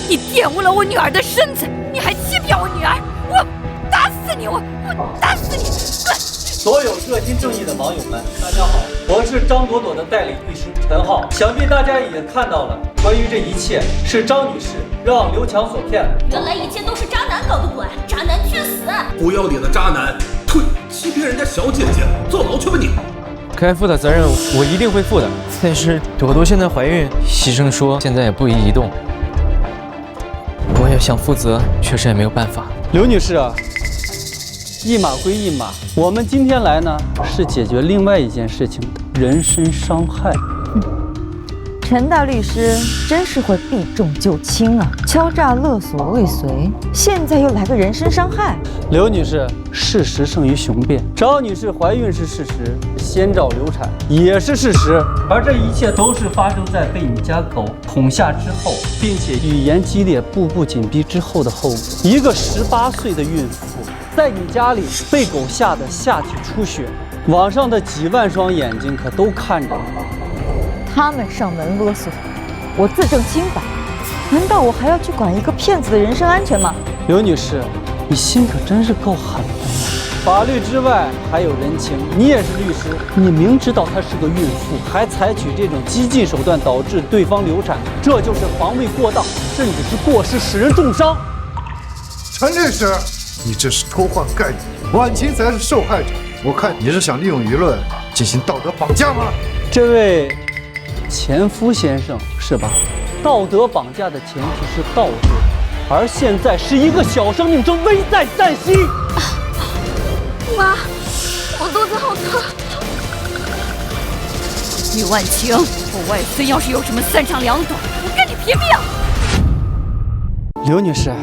S3: 你玷污了我女儿的身子，你还欺骗我女儿，我打死你！我打死你！
S9: 所有热心正义的网友们，大家好，我是张朵朵的代理律师陈浩。想必大家也看到了，关于这一切是张女士让刘强所骗的。
S12: 原来一切都是渣男搞的鬼，渣男去死！
S10: 不要脸的渣男，呸！欺骗人家小姐姐，坐牢去吧你！
S11: 该负的责任我一定会负的，但是朵朵现在怀孕，医生说现在也不宜移动，我也想负责，确实也没有办法。
S9: 刘女士啊，一码归一码，我们今天来呢是解决另外一件事情的，人身伤害。
S2: 陈大律师真是会避重就轻啊！敲诈勒索未遂，现在又来个人身伤害。
S9: 刘女士，事实胜于雄辩。张女士怀孕是事实，先兆流产也是事实，而这一切都是发生在被你家狗捅下之后，并且语言激烈、步步紧逼之后的后果。一个18岁的孕妇，在你家里被狗吓得下体出血，网上的几万双眼睛可都看着你。
S2: 他们上门勒索我自证清白，难道我还要去管一个骗子的人身安全吗？
S9: 刘女士，你心可真是够狠的呀！法律之外还有人情，你也是律师，你明知道她是个孕妇，还采取这种激进手段导致对方流产，这就是防卫过当，甚至是过失使人重伤。
S14: 陈律师，你这是偷换概念，婉晴才是受害者。我看你是想利用舆论进行道德绑架吗？
S9: 这位前夫先生是吧？道德绑架的前提是道德，而现在是一个小生命正危在旦夕。
S4: 妈，我肚子好疼。
S3: 刘婉晴，我外孙要是有什么三长两短，我跟你拼命！
S9: 刘女士，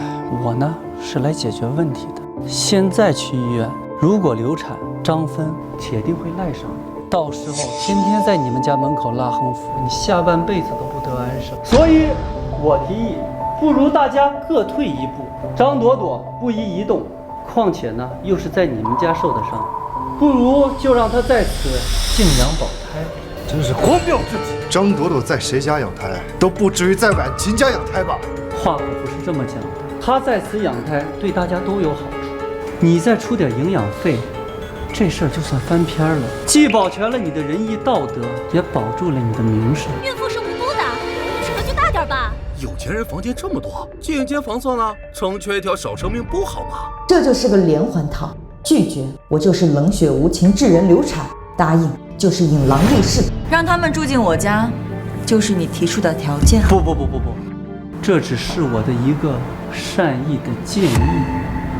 S9: 我呢是来解决问题的。现在去医院，如果流产，张芬铁定会赖上你，到时候天天在你们家门口拉横幅，你下半辈子都不得安生。所以，我提议，不如大家各退一步。张朵朵不宜移动，况且呢又是在你们家受的伤，不如就让她在此静养保胎。
S14: 真是荒谬至极！张朵朵在谁家养胎，都不至于在婉晴家养胎吧？
S9: 话可不是这么讲的，她在此养胎对大家都有好处，你再出点营养费，这事儿就算翻篇了，既保全了你的仁义道德，也保住了你的名声。
S12: 孕妇是无辜的，你尺度就大点吧。
S10: 有钱人房间这么多，借一间房算了，成全一条小生命不好吗？
S1: 这就是个连环套，拒绝我就是冷血无情致人流产，答应就是引狼入室。
S2: 让他们住进我家，就是你提出的条件。
S9: 不，这只是我的一个善意的建议。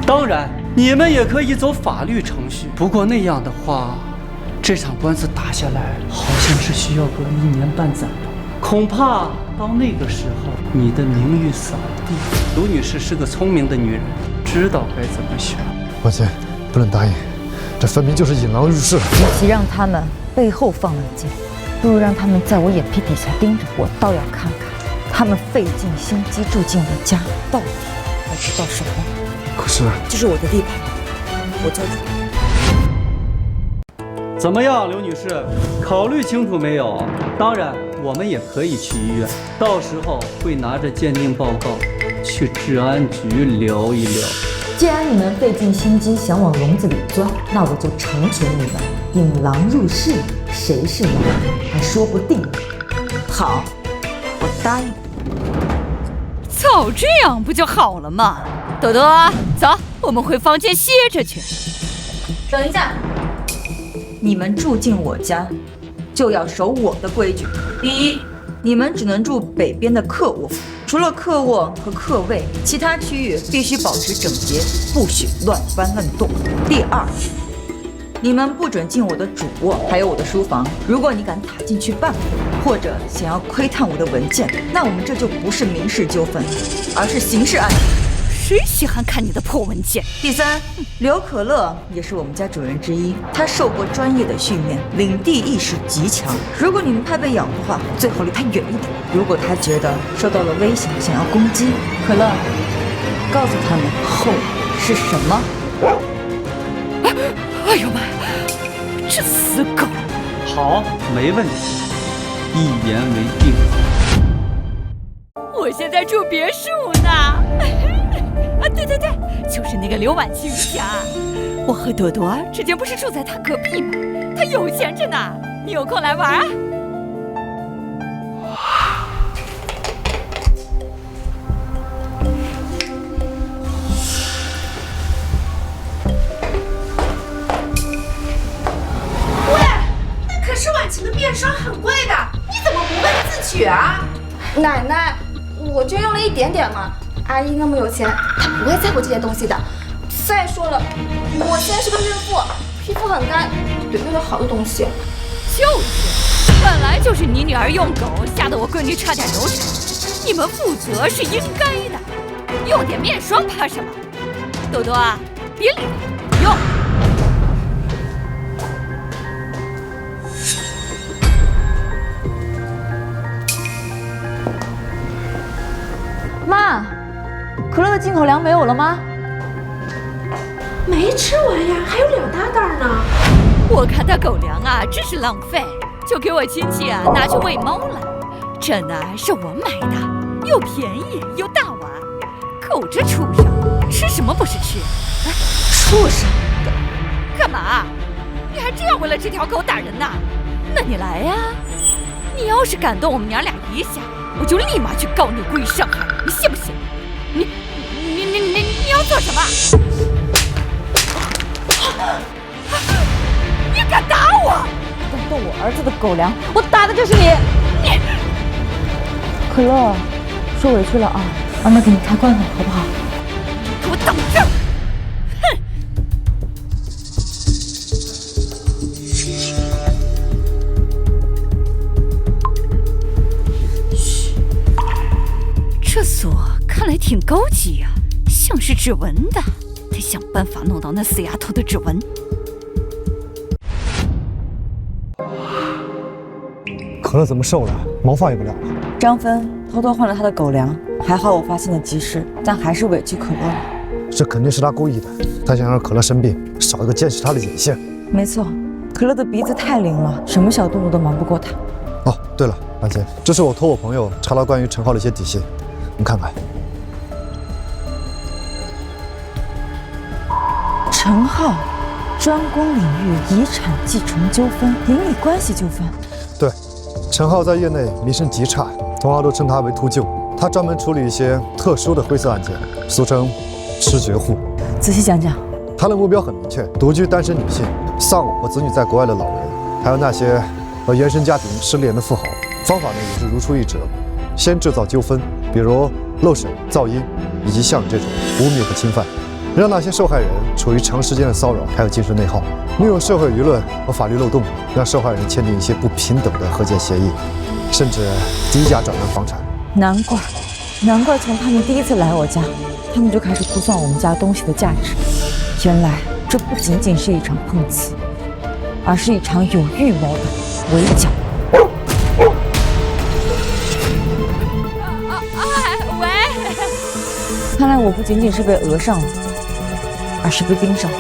S9: 当然，你们也可以走法律程序，不过那样的话，这场官司打下来，好像是需要个1年半载吧。恐怕到那个时候，你的名誉扫地。卢女士是个聪明的女人，知道该怎么选。
S14: 婉晴，不能答应，这分明就是引狼入室。
S2: 与其让他们背后放冷箭，不如让他们在我眼皮底下盯着我，倒要看看他们费尽心机住进我家，到底还知道什么。
S14: 可是，
S2: 这是我的地盘，我交主。
S9: 怎么样，刘女士，考虑清楚没有？当然，我们也可以去医院，到时候会拿着鉴定报告去治安局聊一聊。
S1: 既然你们费尽心机想往笼子里钻，那我就成全你们，引狼入室，谁是狼还说不定。
S2: 好，我答应。
S3: 早这样不就好了吗？朵朵，走，我们回房间歇着去。
S2: 等一下，你们住进我家，就要守我的规矩。第一，你们只能住北边的客卧，除了客卧和客卫，其他区域必须保持整洁，不许乱搬乱动。第二，你们不准进我的主卧，还有我的书房。如果你敢踏进去半步，或者想要窥探我的文件，那我们这就不是民事纠纷，而是刑事案件。
S3: 谁喜欢看你的破文件？
S2: 第三，刘可乐也是我们家主人之一，他受过专业的训练，领地意识极强。如果你们怕被咬的话，最好离他远一点。如果他觉得受到了威胁，想要攻击，可乐，告诉他们后果是什么。
S3: 哎呦妈呀，这死狗！
S9: 好，没问题，一言为定。
S3: 我现在住别墅呢。啊，对，就是那个刘婉晴家。我和朵朵之前不是住在她隔壁吗？她有钱着呢，你有空来玩啊？
S8: 喂，那可是婉晴的面霜，很贵的，你怎么不问自取啊？
S4: 奶奶，我就用了一点点嘛。阿姨那么有钱，她不会在乎这些东西的。再说了，我现在是个孕妇，皮肤很干，得用点好的东西。
S3: 就是，本来就是你女儿用狗吓得我闺女差点流产，你们负责是应该的。用点面霜怕什么？朵朵啊，别理她，用。
S2: 妈，可乐的进口粮没有了吗？
S8: 没吃完呀，还有2大袋呢。
S3: 我看他狗粮啊，真是浪费。就给我亲戚拿去喂猫了。这呢是我买的，又便宜又大碗。狗这畜生，吃什么不是吃？
S2: 畜生！
S3: 干嘛？你还真要为了这条狗打人呐？那你来呀！你要是敢动我们娘俩一下，我就立马去告你故意伤害，你信不信？你要做什么？你敢打我？
S2: 敢动我儿子的狗粮，我打的就是你！可乐，受委屈了啊，妈妈给你开罐头好不好？
S3: 给我等着！哼！嘘，这锁看来挺高级呀，像是指纹的，得想办法弄到那死丫头的指纹。
S14: 可乐怎么瘦了？毛发也不了了。
S2: 张芬偷偷换了他的狗粮，还好我发现的及时，但还是委屈可乐了。
S14: 这肯定是他故意的，他想让可乐生病，少一个监视他的眼线。
S2: 没错，可乐的鼻子太灵了，什么小动物都瞒不过他。
S14: 哦，对了，兰姐，这是我托我朋友查到关于陈浩的一些底细，你看看。
S2: 陈浩，专攻领域遗产继承纠纷、邻里关系纠纷。
S14: 对，陈浩在业内名声极差，同行都称他为秃鹫。他专门处理一些特殊的灰色案件，俗称吃绝户。
S2: 仔细讲讲。
S14: 他的目标很明确：独居单身女性、丧偶和子女在国外的老人，还有那些和原生家庭失联的富豪。方法呢也是如出一辙，先制造纠纷，比如漏审、噪音，以及像你这种污蔑和侵犯，让那些受害人处于长时间的骚扰还有精神内耗，利用社会舆论和法律漏洞，让受害人签订一些不平等的和解协议，甚至低价转让房产。难怪从他们第一次来我家，他们就开始估算我们家东西的价值。
S2: 原来这不仅仅是一场碰瓷，而是一场有预谋的围剿。
S3: 喂！
S2: 看来我不仅仅是被讹上了，而是被盯上了。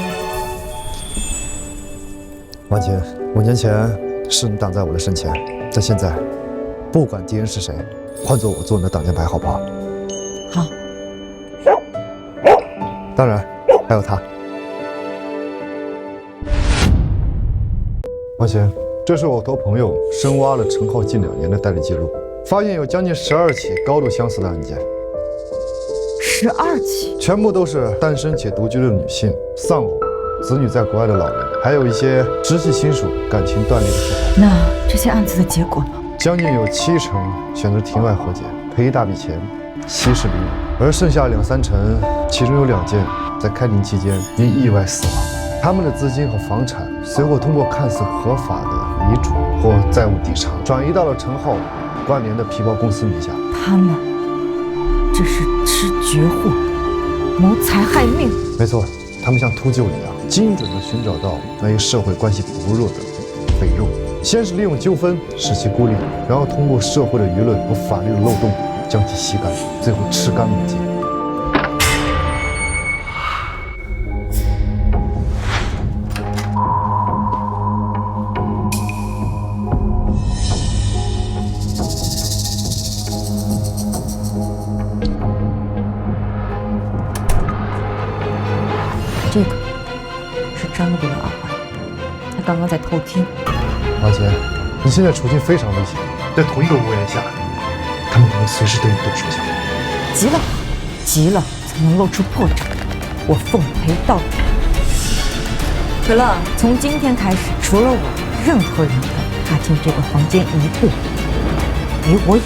S14: 婉晴，5年前是你挡在我的身前，但现在，不管敌人是谁，换做我做你的挡箭牌，好不好？
S2: 好。
S14: 当然，还有他。婉晴，这是我托朋友深挖了陈浩近2年的代理记录，发现有将近12起高度相似的案件。
S2: 12起，
S14: 全部都是单身且独居的女性、丧偶、子女在国外的老人，还有一些直系亲属感情断裂的富豪。
S2: 那这些案子的结果呢？
S14: 将近有70%选择庭外和解，赔一大笔钱，息事宁人，而剩下2-3成，其中有2件在开庭期间因意外死亡。他们的资金和房产随后通过看似合法的遗嘱或债务抵偿，转移到了陈浩关联的皮包公司名下。
S2: 他们这是吃绝户，谋财害命。
S14: 没错，他们像秃鹫一样，精准地寻找到那些社会关系薄弱的肥肉，先是利用纠纷使其孤立，然后通过社会的舆论和法律的漏洞将其吸干，最后吃干抹净。
S2: 这个是张路的耳环，他刚刚在偷听。
S14: 王姐，你现在处境非常危险，在同一个屋檐下，他们可能随时对你动手脚。
S2: 急了才能露出破绽，我奉陪到底。可乐，从今天开始，除了我，任何人敢踏进这个房间一步，给我咬！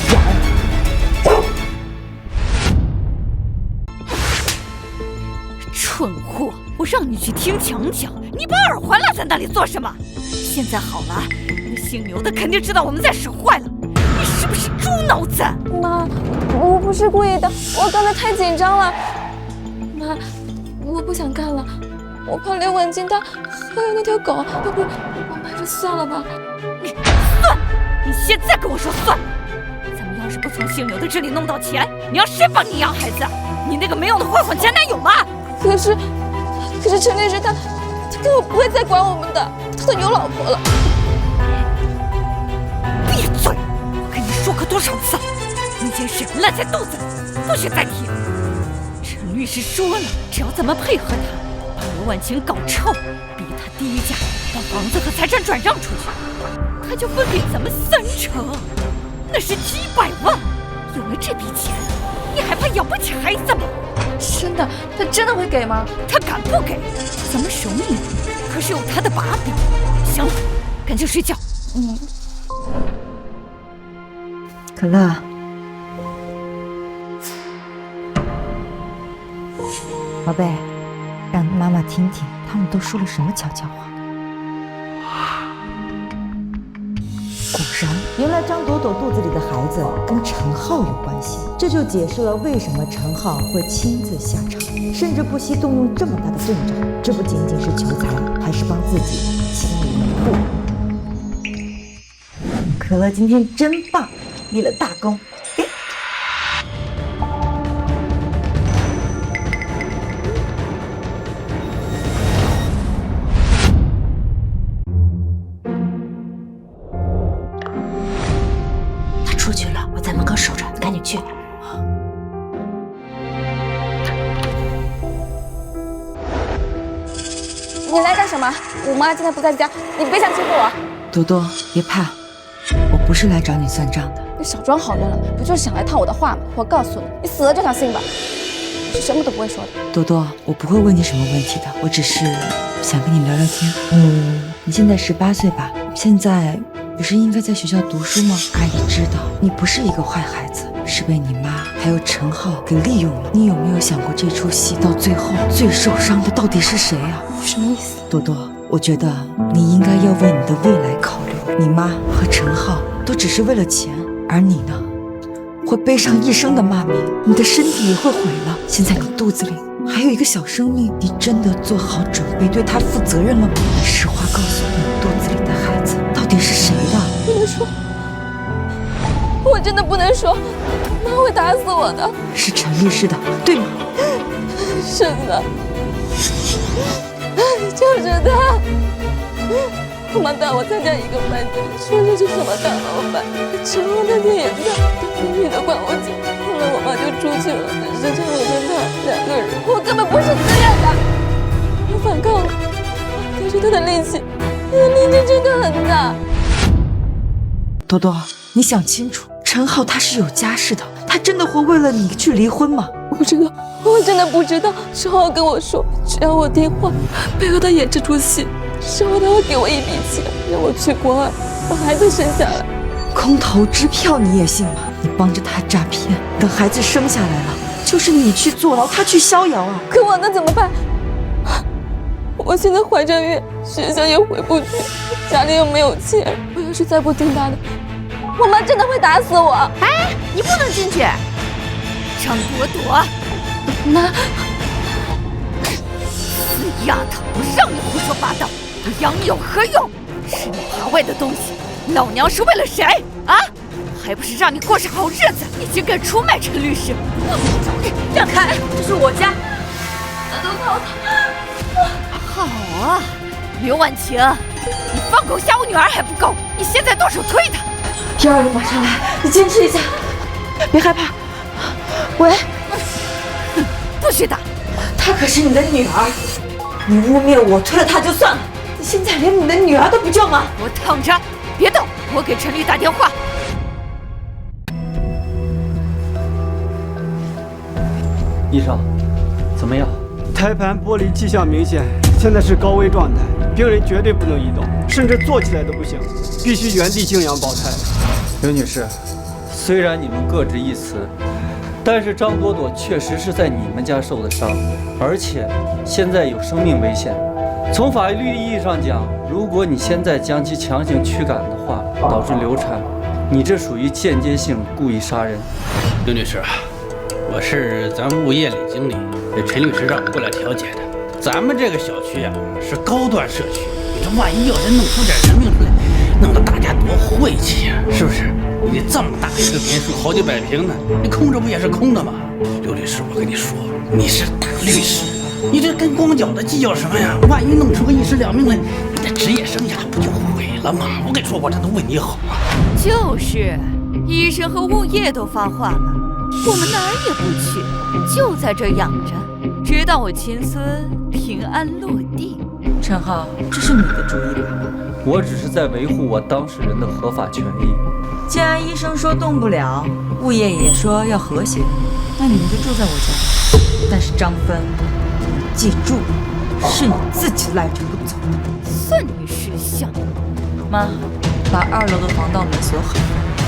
S3: 蠢货！我让你去听墙讲，你把耳环落在那里做什么？现在好了，那姓刘的肯定知道我们在使坏了，你是不是猪脑子？
S4: 妈，我不是故意的，我刚才太紧张了。妈，我不想干了，我怕刘婉静她还有那条狗，要不我们还是算了吧。
S3: 算？你现在跟我说算？咱们要是不从姓刘的这里弄到钱，你让谁帮你养孩子？你那个没用的混混前男友吗？
S4: 可是陈律师他根本不会再管我们的，他都有老婆了。
S3: 闭嘴！我跟你说过多少次，那件事烂在肚子里，不许再提。陈律师说了，只要咱们配合他，把刘婉晴搞臭，逼他第一家把房子和财产转让出去，他就分给咱们30%，那是几百万。有了这笔钱，你还怕养不起孩子吗？
S4: 真的，他真的会给吗？
S3: 他敢不给？咱们手里可是有他的把柄。行了，赶紧睡觉。
S2: 可乐，宝贝，让妈妈听听他们都说了什么悄悄话。果然，原来张朵朵肚子里的孩子跟陈浩有关系，这就解释了为什么陈浩会亲自下场，甚至不惜动用这么大的阵仗。这不仅仅是求财，还是帮自己清理门户。可乐今天真棒，立了大功。
S8: 他出去了，我在门口守着，你赶紧去。
S4: 你来干什么？我妈今天不在家，你别想欺负我。
S2: 多多，别怕，我不是来找你算账的。
S4: 你少装好人了，不就是想来套我的话吗？我告诉你，你死了这条心吧，我是什么都不会说的。
S2: 多多，我不会问你什么问题的，我只是想跟你聊聊天。你现在18岁吧？现在不是应该在学校读书吗？阿姨知道你不是一个坏孩子，是被你妈还有陈浩给利用了。你有没有想过这出戏到最后最受伤的到底是谁啊？
S4: 什么意思？
S2: 多多，我觉得你应该要为你的未来考虑。你妈和陈浩都只是为了钱，而你呢，会背上一生的骂名，你的身体也会毁了。现在你肚子里还有一个小生命，你真的做好准备对他负责任了吗？你实话告诉我，你肚子里的孩子到底是谁的？
S4: 不能说，我真的不能说，妈会打死我的。
S2: 是陈律师的，对吗？
S4: 是的，就是他。我妈带我参加一个饭局，说这是什么大老板。陈浩那天也在，他拼命的管我紧。后来我妈就出去了，只剩我跟他2个人。我根本不是自愿的，我反抗了，可是他的力气真的很大。
S2: 多多，你想清楚，陈浩他是有家室的，他真的会为了你去离婚吗？
S4: 不知道，我真的不知道。陈浩跟我说，只要我听话，配合他演这出戏，之后他会给我一笔钱，让我去国外把孩子生下来。
S2: 空头支票你也信吗？你帮着他诈骗，等孩子生下来了，就是你去坐牢，他去逍遥啊！
S4: 可我能怎么办？我现在怀着孕，学校也回不去，家里又没有钱。我要是再不听他的，我妈真的会打死我。
S8: 哎，你不能进去。
S3: 张朵朵，
S4: 妈，
S3: 死丫头，让你胡说八道，我养你有何用？吃你爬外的东西，老娘是为了谁啊？还不是让你过上好日子？你竟敢出卖陈律师！让开，这是我家。好啊，刘婉晴，你放狗吓我女儿还不够，你现在动手推她
S2: ！120马上来，你坚持一下，别害怕。喂，
S3: 不许打！
S2: 她可是你的女儿，你污蔑我，推了她就算了，你现在连你的女儿都不救吗？
S3: 我躺着，别动，我给陈律打电话。
S9: 医生，怎么样？
S16: 胎盘剥离迹象明显，现在是高危状态，病人绝对不能移动，甚至坐起来都不行，必须原地静养保胎。
S9: 刘女士，虽然你们各执一词，但是张朵朵确实是在你们家受的伤，而且现在有生命危险。从法律意义上讲，如果你现在将其强行驱赶的话，导致流产，你这属于间接性故意杀人。
S17: 刘女士，我是咱们物业李经理，陈律师让我过来调解的。咱们这个小区啊是高端社区，你这万一要是弄出点人命出来，弄得大家多晦气呀，是不是？你这么大一个别墅，好几百平呢，你空着不也是空的吗？刘律师，我跟你说，你是大律师，你这跟光脚的计较什么呀？万一弄出个1尸2命来，你的职业生涯不就毁了吗？我跟你说，我这都为你好啊。
S3: 既就是，医生和物业都发话了，我们哪儿也不去，就在这养着，直到我亲孙平安落地。
S1: 陈浩，这是你的主意吧？
S9: 我只是在维护我当事人的合法权益。
S1: 既然医生说动不了，物业也说要和谐，那你们就住在我家吧。但是张芬，你记住，是你自己赖着不走的。
S3: 算你识相。
S1: 妈，把2楼的防盗门锁好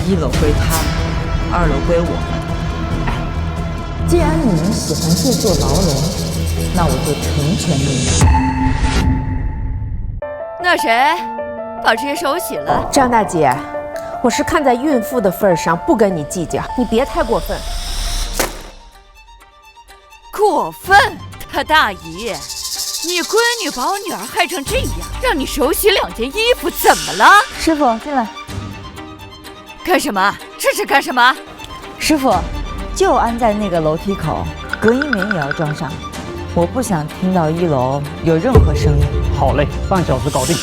S1: ，1楼归他们，2楼归我们。哎，既然你们喜欢这座牢笼，那我就成全你们。
S3: 那谁，把这些手洗了？
S8: 张大姐，我是看在孕妇的份上，不跟你计较，你别太过分。
S3: 过分，他大姨，你闺女把我女儿害成这样，让你手洗2件衣服，怎么了？
S2: 师傅进来。
S3: 干什么？这是干什么？
S2: 师傅，就安在那个楼梯口，隔音棉也要装上。我不想听到1楼有任何声音。
S5: 好嘞，半小时搞定。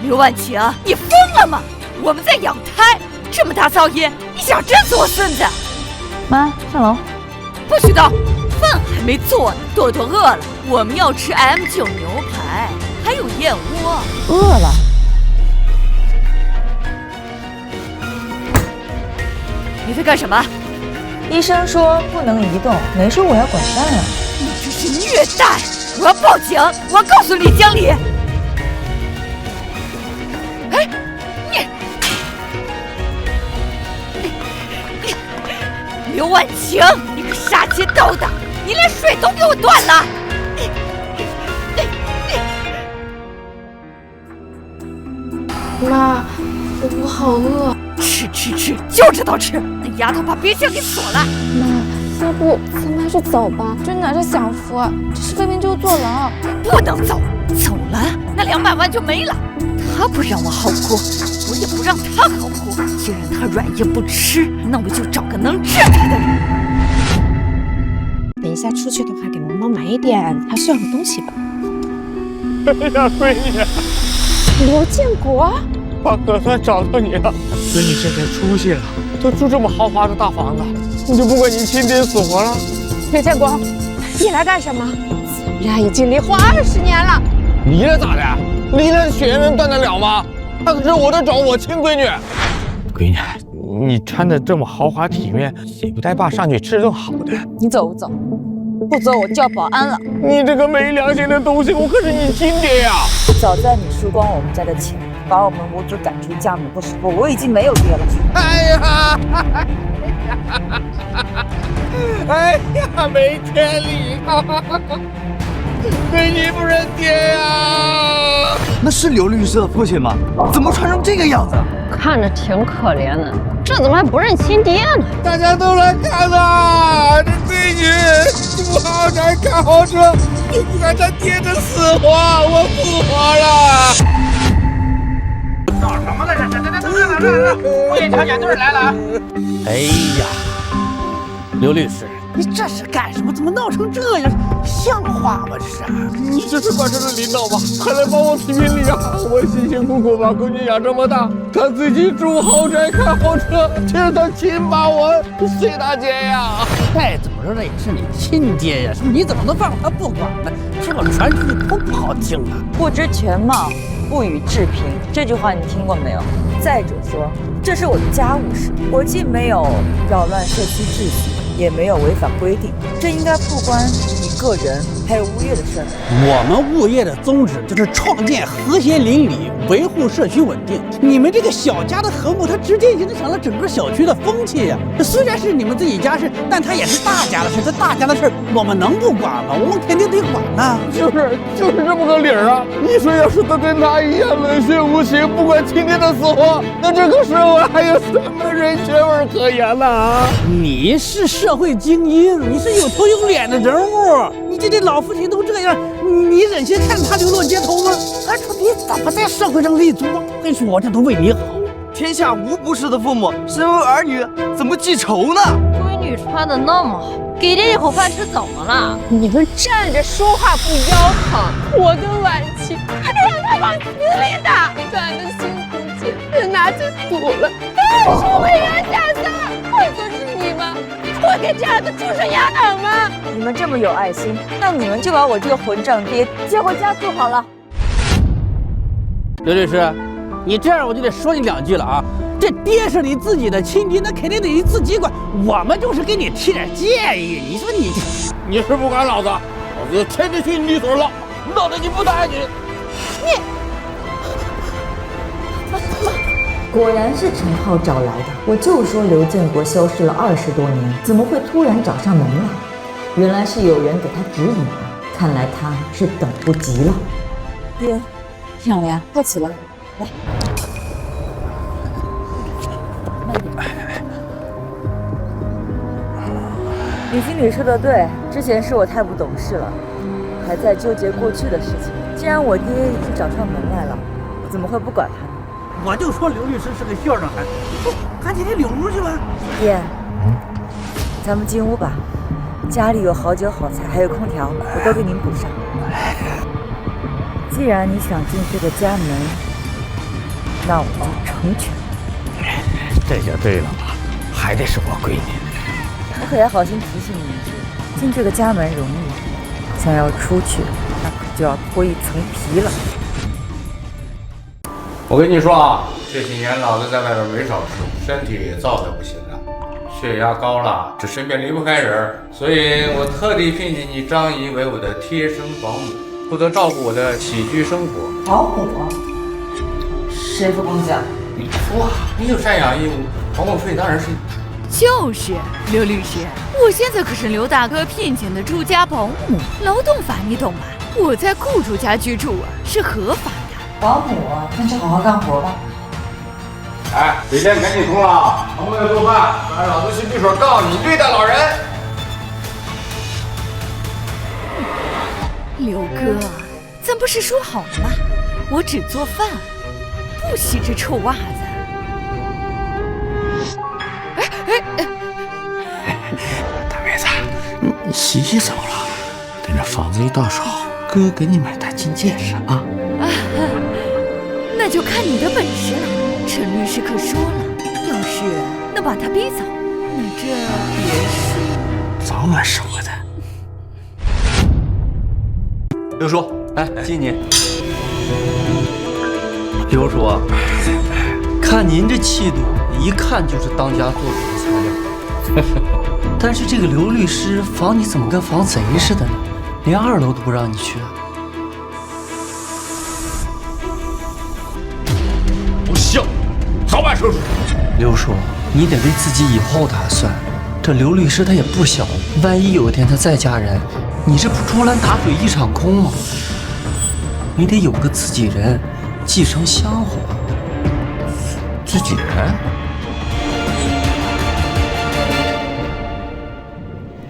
S3: 刘婉晴，你疯了吗？我们在养胎，这么大噪音，你想震死我孙子？
S2: 妈，上楼。
S3: 不许动，饭还没做呢。朵朵饿了，我们要吃 M9 牛排，还有燕窝。
S2: 饿了。
S3: 你在干什么？
S2: 医生说不能移动，没说我要滚蛋啊！
S3: 你这是虐待！我要报警！我要告诉李经理！哎，你刘婉晴，你个杀鸡刀的，你连水都给我断了！
S7: 妈，我好饿。
S3: 吃，就知道吃！那丫头把冰箱给锁了。
S7: 妈，要不咱们还是走吧？这哪是享福，这是分明就是坐牢。
S3: 不能走，走了那200万就没了。他不让我好过，我也不让他好过。既然他软硬不吃，那我就找个能治他的人。
S6: 等一下出去的话，给萌萌买一点她需要的东西吧。
S11: 哎呀，闺女，
S6: 刘建国。
S11: 爸可算找到你了，闺女现在出息了，都住这么豪华的大房子，你就不管你亲爹死活了？
S6: 刘建国，你来干什么？咱们俩已经离婚20年了。
S11: 离了咋的？离了血缘能断得了吗？她可是我的找我亲闺女。闺女，你穿的这么豪华体面，谁不带爸上去吃顿好的？
S2: 你走不走？不走我叫保安了。
S11: 你这个没良心的东西，我可是你亲爹呀！
S2: 早在你输光我们家的钱，把我们母子赶出家门的时候，我已经没有爹了。
S11: 哎呀，哎呀，没天理！闺女不认爹呀！
S14: 那是刘律师的父亲吗？怎么穿成这个样子？
S7: 看着挺可怜的，这怎么还不认亲爹呢？
S11: 大家都来看呐！这闺女住豪宅开豪车，就不管他爹的死活，我复活了！
S17: 搞什么来着？物业调解队来了！哎呀，刘律师，你这是干什么？怎么闹成这样？像话吗？这是？
S11: 你这是管事的领导吧？还来帮我评评理啊！我辛辛苦苦把闺女养这么大，他自己住豪宅开豪车，这是他亲爸，我随大姐呀！
S17: 再怎么说这也是你亲爹呀，你怎么能放他不管呢？这传出去多不好听啊！
S2: 不知全貌，不予置评，这句话你听过没有？再者说，这是我的家务事，我既没有扰乱社区秩序，也没有违反规定，这应该不关你个人还有物业的事儿。
S17: 我们物业的宗旨就是创建和谐邻里，维护社区稳定。你们这个小家的和睦，它直接影响了整个小区的风气呀。虽然是你们自己家事，但它也是大家的事。这大家的事，我们能不管吗？我们肯定得管呐。
S11: 就是这么个理儿啊！你说要是都跟他一样冷血无情，不管亲爹的死活，那这个社会还有什么人权味可言呢？啊！
S17: 你是社会精英，你是有头有脸的人物，你这老父亲都这样，你忍心看他流落街头吗？还说你怎么在社会上立足？我跟你说，我这都为你好。
S9: 天下无不是的父母，身为儿女怎么记仇呢？
S7: 闺女穿的那么好，给这一口饭吃怎么了？
S6: 你们站着说话不腰疼，我的婉晴让他往死里打，赚的辛苦钱
S4: 人拿去赌了，是为人下丧，会就是你吗？会给这样的畜生压耳吗？
S2: 你们这么有爱心，那你们就把我这个混账爹接回家住好了。
S17: 刘律师，你这样我就得说你2句了啊！这爹是你自己的亲爹，那肯定得你自己管。我们就是给你提点建议。你说你是不管老子，老子天天去你律所唠，闹得你不打你。
S1: 果然是陈浩找来的。我就说刘建国消失了20多年，怎么会突然找上门来？原来是有人给他指引啊！看来他是等不及了。
S2: 爹，养了呀，快起来，来。李经理说的对，之前是我太不懂事了，还在纠结过去的事情。既然我爹已经找上门来了，我怎么会不管他呢？
S17: 我就说刘律师是个孝顺孩子，赶紧给领屋去吧。
S2: 爹，咱们进屋吧，家里有好酒好菜，还有空调，我都给您补上。既然你想进这个家门，那我就成全。
S17: 这就对了嘛，还得是我闺女。
S2: 我可要好心提醒你一句，进这个家门容易，想要出去，那可就要脱一层皮了。
S18: 我跟你说啊，这几年老子在外边没少吃，身体也造的不行了，血压高了，这身边离不开人，所以我特地聘请你张姨为我的贴身保姆，负责照顾我的起居生活。
S1: 保姆？谁付工资啊？
S18: 你说啊，你有赡养义务，保姆费当然是。
S3: 就是刘律师，我现在可是刘大哥聘请的住家保姆，劳动法你懂吧？我在雇主家居住啊，是合法的。
S1: 保姆啊，那就好好干活吧。
S18: 哎，水电赶紧通了，忙着做饭，不然老子去律所告你虐待老人。
S3: 刘哥，咱不是说好了吗？我只做饭，不洗这臭袜子。
S17: 大妹子，你洗洗手了，等这房子一到手，哥给你买大金戒指啊！
S3: 那就看你的本事了。陈律师可说了，要是能把他逼走，那这别墅
S17: 早晚是我的。
S9: 刘叔，来敬你。刘叔，看您这气度，一看就是当家做主的材料。但是这个刘律师防你怎么跟防贼似的呢？连2楼都不让你去。
S18: 不孝，早晚收拾。
S9: 刘叔，你得为自己以后打算。这刘律师他也不小，万一有一天他再嫁人，你这不竹篮打水一场空吗？你得有个自己人，继承香火。
S18: 自己人？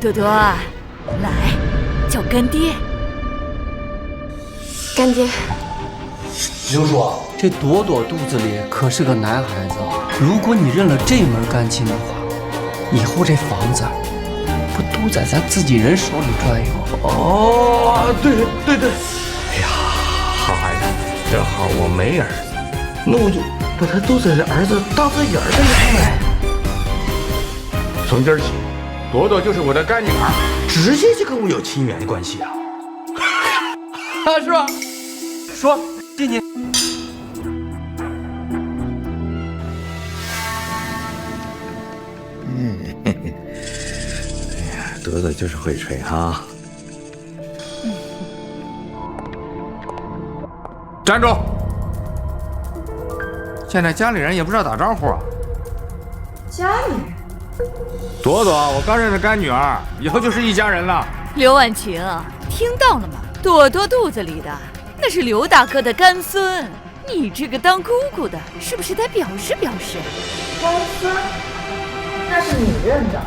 S3: 多多，来，叫干爹。
S7: 干爹。
S9: 刘叔，这朵朵肚子里可是个男孩子，如果你认了这门干亲的话，以后这房子不都在咱自己人手里转悠？
S18: 哦，对。哎呀，好孩子，正好我没儿子，那我就把他肚子里的儿子当自己儿子养呗。从今儿起，朵朵就是我的干女儿，直接就跟我有亲缘关系啊！是吧？
S9: 说，谢你。
S18: 哎呀，朵朵就是会吹哈。站住！现在家里人也不知道打招呼啊。
S1: 家里人？
S18: 朵朵，我刚认的干女儿，以后就是一家人了。
S3: 刘婉晴，听到了吗？朵朵肚子里的那是刘大哥的干孙，你这个当姑姑的，是不是得表示表示？
S1: 干孙？那是你认的，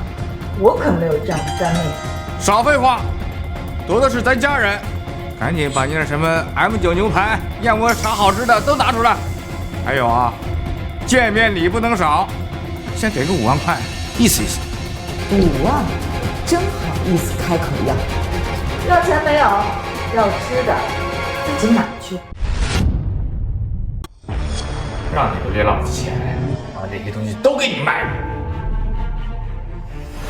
S1: 我可没有这样的干妹妹。
S18: 少废话，朵朵是咱家人，赶紧把你那什么 M9 牛排、燕窝啥好吃的都拿出来。还有啊，见面礼不能少，先给个5万块，意思意思。
S1: 5万，真好意思开口要。要钱没有？要吃的自己买去。
S18: 让你们给老子钱，把那些东西都给你卖了。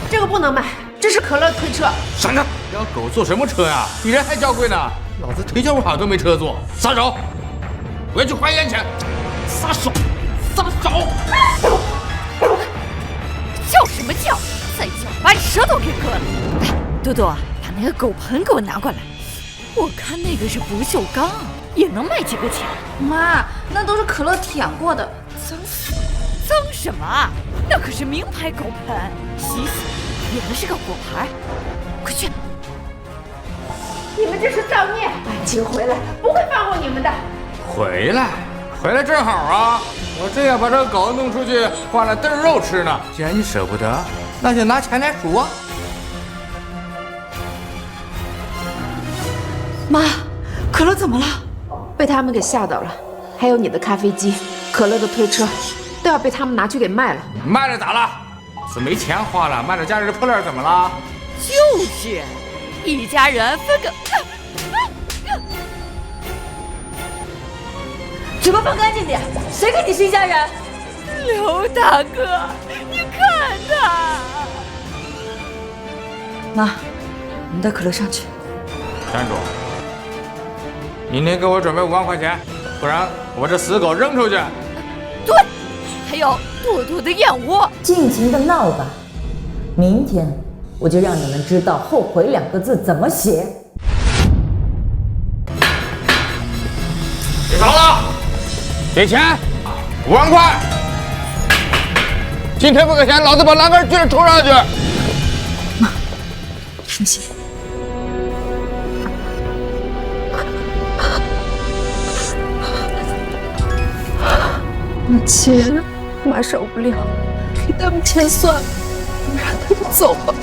S8: 这个不能卖，这是可乐推车。
S18: 闪开！养狗坐什么车呀？比人还娇贵呢！老子腿脚不好都没车坐，撒手！我要去还烟去！撒手！撒手！
S3: 叫什么叫？再叫把你舌头给割了！来，多多，把那个狗盆给我拿过来。我看那个是不锈钢，也能卖几个钱。
S8: 妈，那都是可乐舔过的，脏死了。
S3: 脏什么？那可是名牌狗盆，洗洗，原来是个果盘。快去！
S8: 你们这是造孽！感情回来不会放过你们的。
S18: 回来正好啊！我正要把这狗弄出去换了炖肉吃呢。既然你舍不得，那就拿钱来赎啊！
S8: 妈，可乐怎么了？被他们给吓到了。还有你的咖啡机、可乐的推车，都要被他们拿去给卖了。
S18: 卖了咋了？是没钱花了，卖了家里的破烂怎么了？
S3: 就是，一家人分个。
S2: 嘴巴放干净点，谁跟你是一家人？
S3: 刘大哥，你看他。
S2: 妈，你带可乐上去。
S18: 站住！明天给我准备5万块钱，不然我把这死狗扔出去。
S3: 对，还有多多的燕窝。
S1: 尽情的闹吧，明天我就让你们知道后悔2个字怎么写。
S18: 别吵了，给钱，5万块。今天不给钱，老子把栏杆锯抽上去。
S2: 妈，放心。
S8: 钱，妈受不了，给他们钱算了，让他们走吧。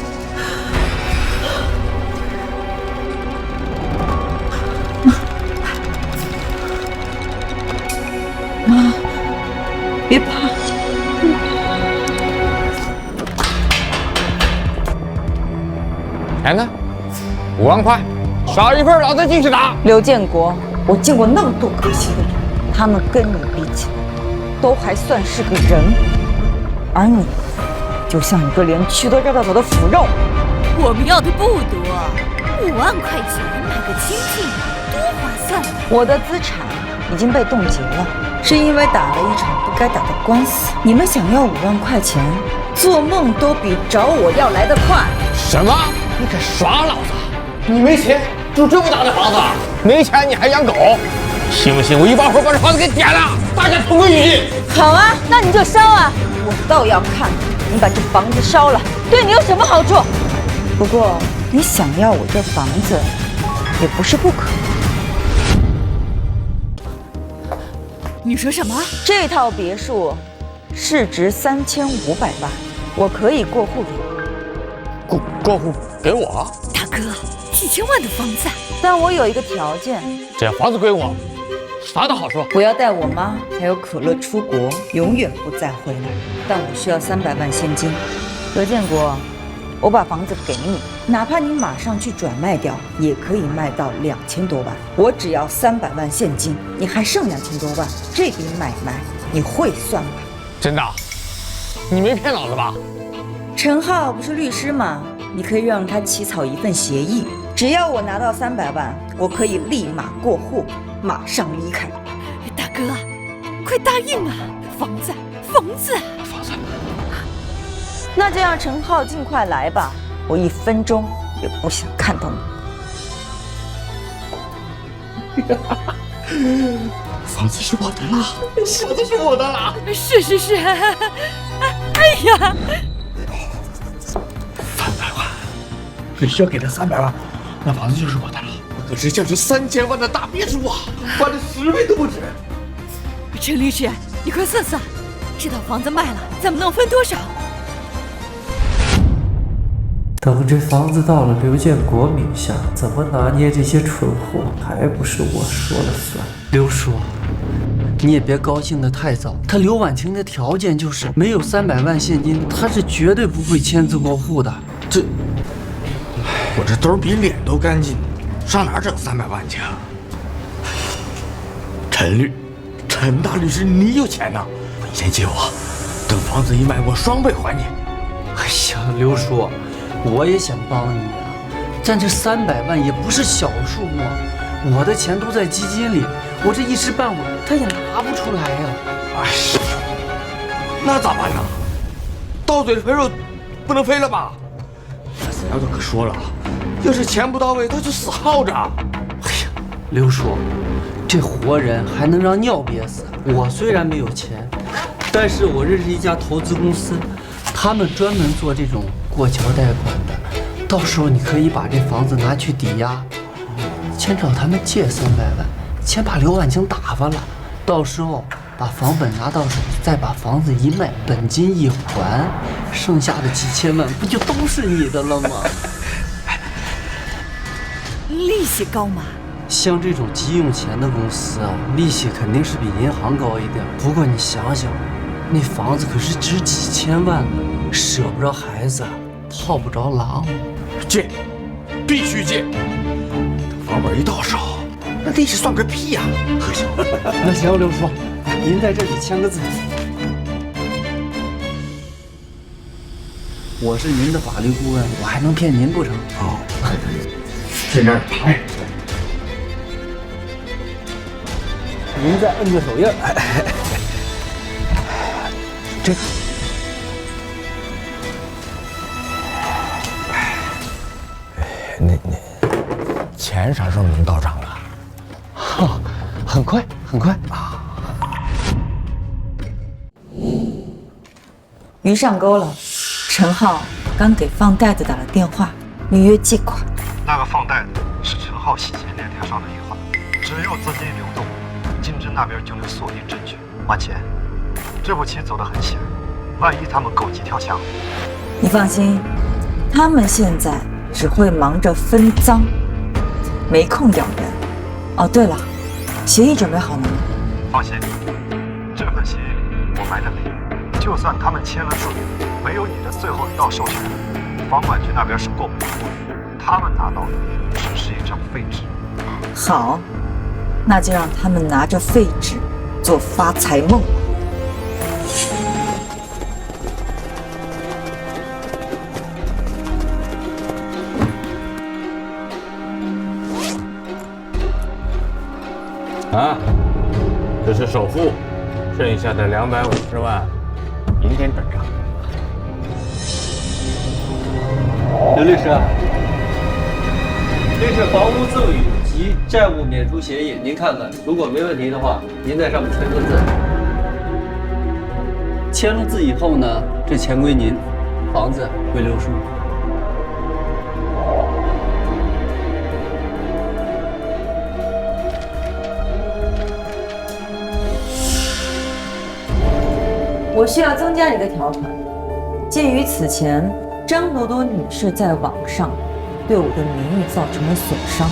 S8: 妈，别怕。
S18: 钱呢？5万块，少一份老子继续打。
S2: 刘建国，我见过那么多可惜的人，他们跟你比起来，都还算是个人，而你，就像一个连蛆都绕得走的腐肉。
S3: 我们要的不多，5万块钱买个清净，多划算啊！
S2: 我的资产已经被冻结了，是因为打了一场不该打的官司。你们想要5万块钱，做梦都比找我要来得快。
S18: 什么？你敢耍老子？你没钱住这么大的房子，没钱你还养狗？信不信我一把火把这房子给点了，大家同归于尽？
S2: 好啊，那你就烧啊！我倒要看你把这房子烧了，对你有什么好处？不过你想要我这房子，也不是不可能。
S3: 你说什么？
S2: 这套别墅市值3500万，我可以过户给你。
S18: 过户给我？
S3: 大哥，几千万的房子，
S2: 但我有一个条件，
S18: 这房子归我，啥都好说。
S2: 我要带我妈还有可乐出国，永远不再回来。但我需要300万现金。何建国，我把房子给你，哪怕你马上去转卖掉，也可以卖到2000多万。我只要300万现金，你还剩2000多万，这笔买卖你会算吧？
S18: 真的？你没骗老子吧？
S2: 陈浩不是律师吗？你可以让他起草一份协议，只要我拿到300万，我可以立马过户，马上离开。
S3: 大哥，快答应啊！房子，房子，
S18: 房子。
S2: 那就让陈浩尽快来吧，我1分钟也不想看到
S18: 你。房子是我的了，房子是我的了。
S3: 是，哎呀
S18: ！300万，你需要给他300万，那房子就是我的了。可是价值3000万的大别墅啊，翻了10倍都不止。
S3: 陈律师，你快算算，这套房子卖了，咱们能分多少？
S19: 等这房子到了刘建国名下，怎么拿捏这些蠢货，还不是我说了算。
S9: 刘叔，你也别高兴得太早。他刘婉晴的条件就是没有300万现金，他是绝对不会签字过户的。
S18: 我这兜比脸都干净，上哪整300万去啊？陈陈大律师，你有钱呐？你先借我，等房子一卖，我双倍还你。
S19: 哎呀，刘叔，我也想帮你啊，但这300万也不是小数目，我的钱都在基金里，我这一时半会儿他也拿不出来呀。
S18: 哎呀，那咋办呢？到嘴的肥肉不能飞了吧？三丫头可说了，要是钱不到位，他就死耗着。
S19: 哎呀，刘叔，这活人还能让尿憋死？我虽然没有钱，但是我认识一家投资公司，他们专门做这种过桥贷款的。到时候你可以把这房子拿去抵押，先找他们借300万，先把刘婉清打发了，到时候把房本拿到手，再把房子一卖，本金一还，剩下的几千万不就都是你的了吗？
S2: 利息高吗？
S19: 像这种急用钱的公司啊，利息肯定是比银行高一点。不过你想想，那房子可是值几千万呢，舍不着孩子，套不着狼。
S18: 借，必须借。等房本一到手，那利息算个屁呀！
S19: 那行，刘叔，您在这里签个字。我是您的法律顾问，我还能骗您不成？
S18: 哦，在这儿。哎。
S19: 您再摁个手印。这个。
S18: 那钱啥时候能到账啊？
S19: 哦，很快很快啊。
S1: 鱼上钩了，陈浩刚给放贷的打了电话，预约借款。
S14: 那个放贷的是陈浩洗钱那天上的一话，只有资金流动，金枝那边就能锁定证据。万钱，这步棋走得很险，万一他们狗急跳墙。
S1: 你放心，他们现在只会忙着分赃，没空咬人。哦，对了，协议准备好了吗？
S14: 放心，这份协议里我埋的雷，就算他们签了字，没有你的最后一道授权，房管局那边是过不了的。他们拿到的只是一张废纸。
S1: 好，那就让他们拿着废纸做发财梦。
S20: 啊，这是首付，剩下的250万，明天转账。
S19: 刘律师，这是房屋赠与及债务免除协议，您看看，如果没问题的话，您在上面签个字。签了字以后呢，这钱归您，房子归刘叔。
S1: 我需要增加一个条款，鉴于此前张朵朵女士在网上对我的名誉造成了损伤，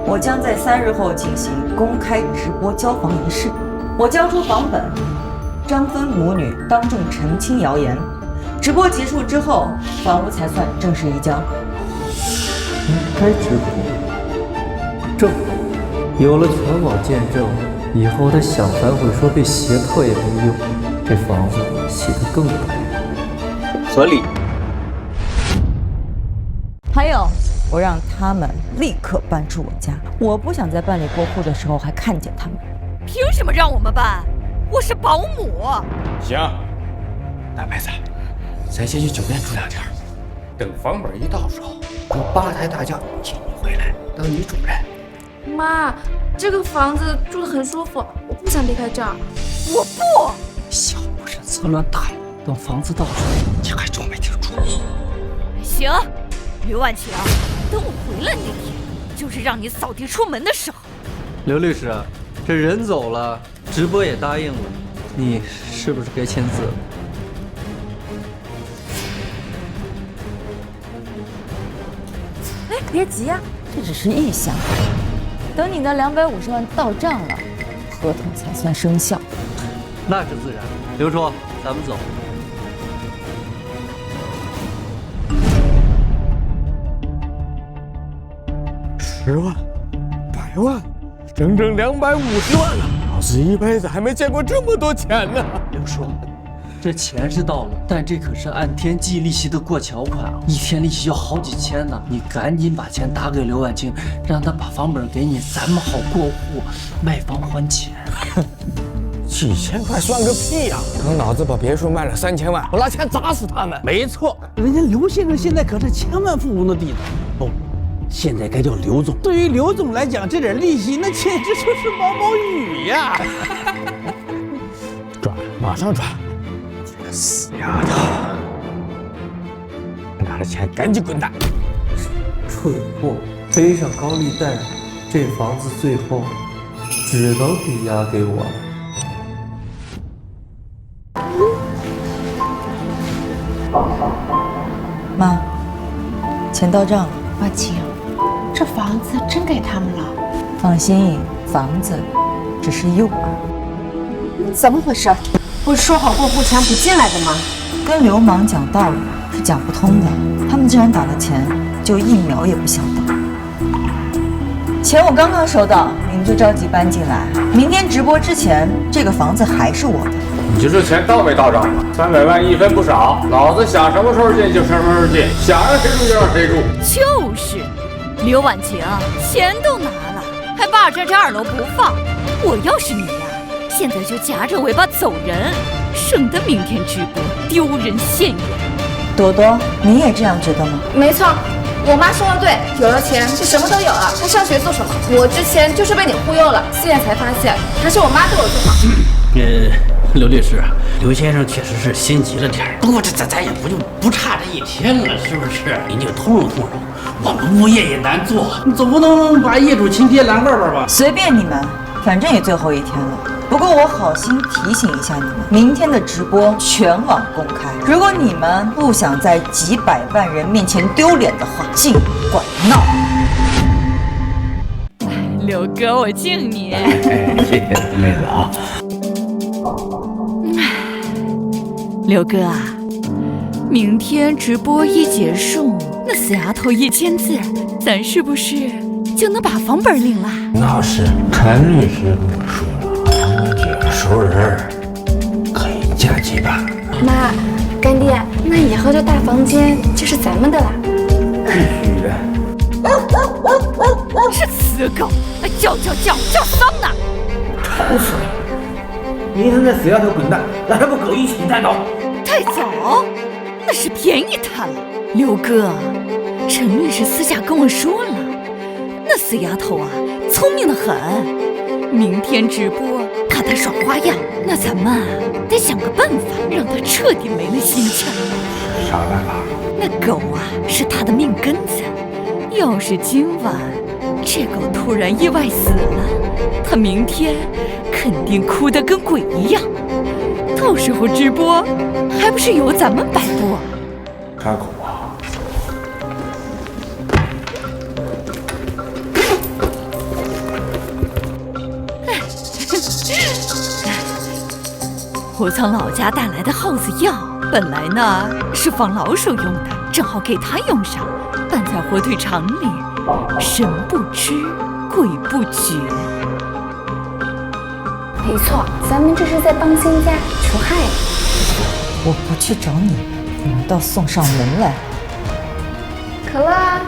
S1: 我将在3日后进行公开直播交房仪式。我交出房本，张芬母女当众澄清谣言。直播结束之后，房屋才算正式移交。
S19: 公开直播，正好有了全网见证，以后他想反悔说被胁迫也没用。这房子洗得更白，合理。
S1: 还有，我让他们立刻搬出我家，我不想在办理过户的时候还看见他们。
S3: 凭什么让我们办？我是保姆。
S20: 行，大妹子，咱先去酒店住2天，等房本一到手，我8抬大轿请你回来当女主人。
S4: 妈，这个房子住得很舒服，我不想离开这儿。
S3: 我不。
S19: 小不是策乱大了，等房子到手，你还装没听出？
S3: 行，刘万晴，等我回来那天，就是让你扫地出门的时候。
S19: 刘律师，这人走了，直播也答应了，你是不是该签字了？
S1: 哎，别急啊，这只是意向，等你的250万到账了，合同才算生效。
S19: 那是自然。刘叔，咱们走。
S18: 10万、100万，整整250万了！这一辈子还没见过这么多钱呢。
S19: 刘叔，这钱是到了，但这可是按天计利息的过桥款啊，一天利息要好几千呢。你赶紧把钱打给刘婉清，让他把房本给你，咱们好过户卖房还钱。
S18: 几千块算个屁呀！等老子把别墅卖了3000万，我拿钱砸死他们。
S17: 没错，人家刘先生现在可是千万富翁的弟子。不，现在该叫刘总。对于刘总来讲，这点利息那简直就是毛毛雨呀！
S18: 转，马上转！这个死丫头，拿了钱赶紧滚蛋！
S19: 蠢货，背上高利贷，这房子最后只能抵押给我了。
S2: 妈，钱到账了。
S8: 婉清，这房子真给他们了？
S2: 放心，房子只是诱饵。
S8: 怎么回事？不是说好过户钱不进来的吗？
S2: 跟流氓讲道理是讲不通的。他们既然打了钱，就1秒也不想等。钱我刚刚收到，你们就着急搬进来。明天直播之前，这个房子还是我的。
S10: 你就说钱到没到账吧？300万一分不少，老子想什么时候进就什么时候进，想让谁住就让谁住。
S3: 就是，刘婉晴，钱都拿了，还霸占这2楼不放。我要是你呀，现在就夹着尾巴走人，省得明天直播丢人现眼。
S2: 朵朵，你也这样觉得吗？
S21: 没错。我妈说的对，有了钱就什么都有了。她上学做什么？我之前就是被你忽悠了，现在才发现还是我妈对我最好。
S17: 刘律师，刘先生确实是心急了点，不过咱也不差这1天了，是不是？您就通融通融，我们物业也难做，你总不能把业主亲爹拦外边吧？
S2: 随便你们，反正也最后1天了。不过我好心提醒一下你们，明天的直播全网公开。如果你们不想在几百万人面前丢脸的话，尽管闹。
S3: 刘哥，我敬你。
S17: 谢谢妹子啊。
S3: 刘哥啊，明天直播一结束，那死丫头1000字，咱是不是就能把房本领了？
S18: 那是陈律师跟我说了，你几个熟人可以加几把。
S21: 妈，干爹，那以后这大房间就是咱们的了。
S18: 必须的。
S3: 这死狗，叫丧呢！
S18: 吵死了！你让那死丫头滚蛋，让他们狗一起带走。
S3: 太早，那是便宜他了。刘哥，陈律师私下跟我说了，那死丫头啊，聪明得很。明天直播看她耍花样，那咱们得想个办法让她彻底没了心气儿。
S18: 啥办法？
S3: 那狗啊是她的命根子，要是今晚这狗突然意外死了，她明天肯定哭得跟鬼一样。到时候直播还不是由咱们摆布？
S18: 杀狗啊！
S3: 我从老家带来的耗子药，本来呢是防老鼠用的，正好给它用上，但在火腿肠里，神不知鬼不觉。
S21: 没错，咱们这是在帮新家除害。
S2: 我不去找你们，你们倒送上门来。
S21: 可乐，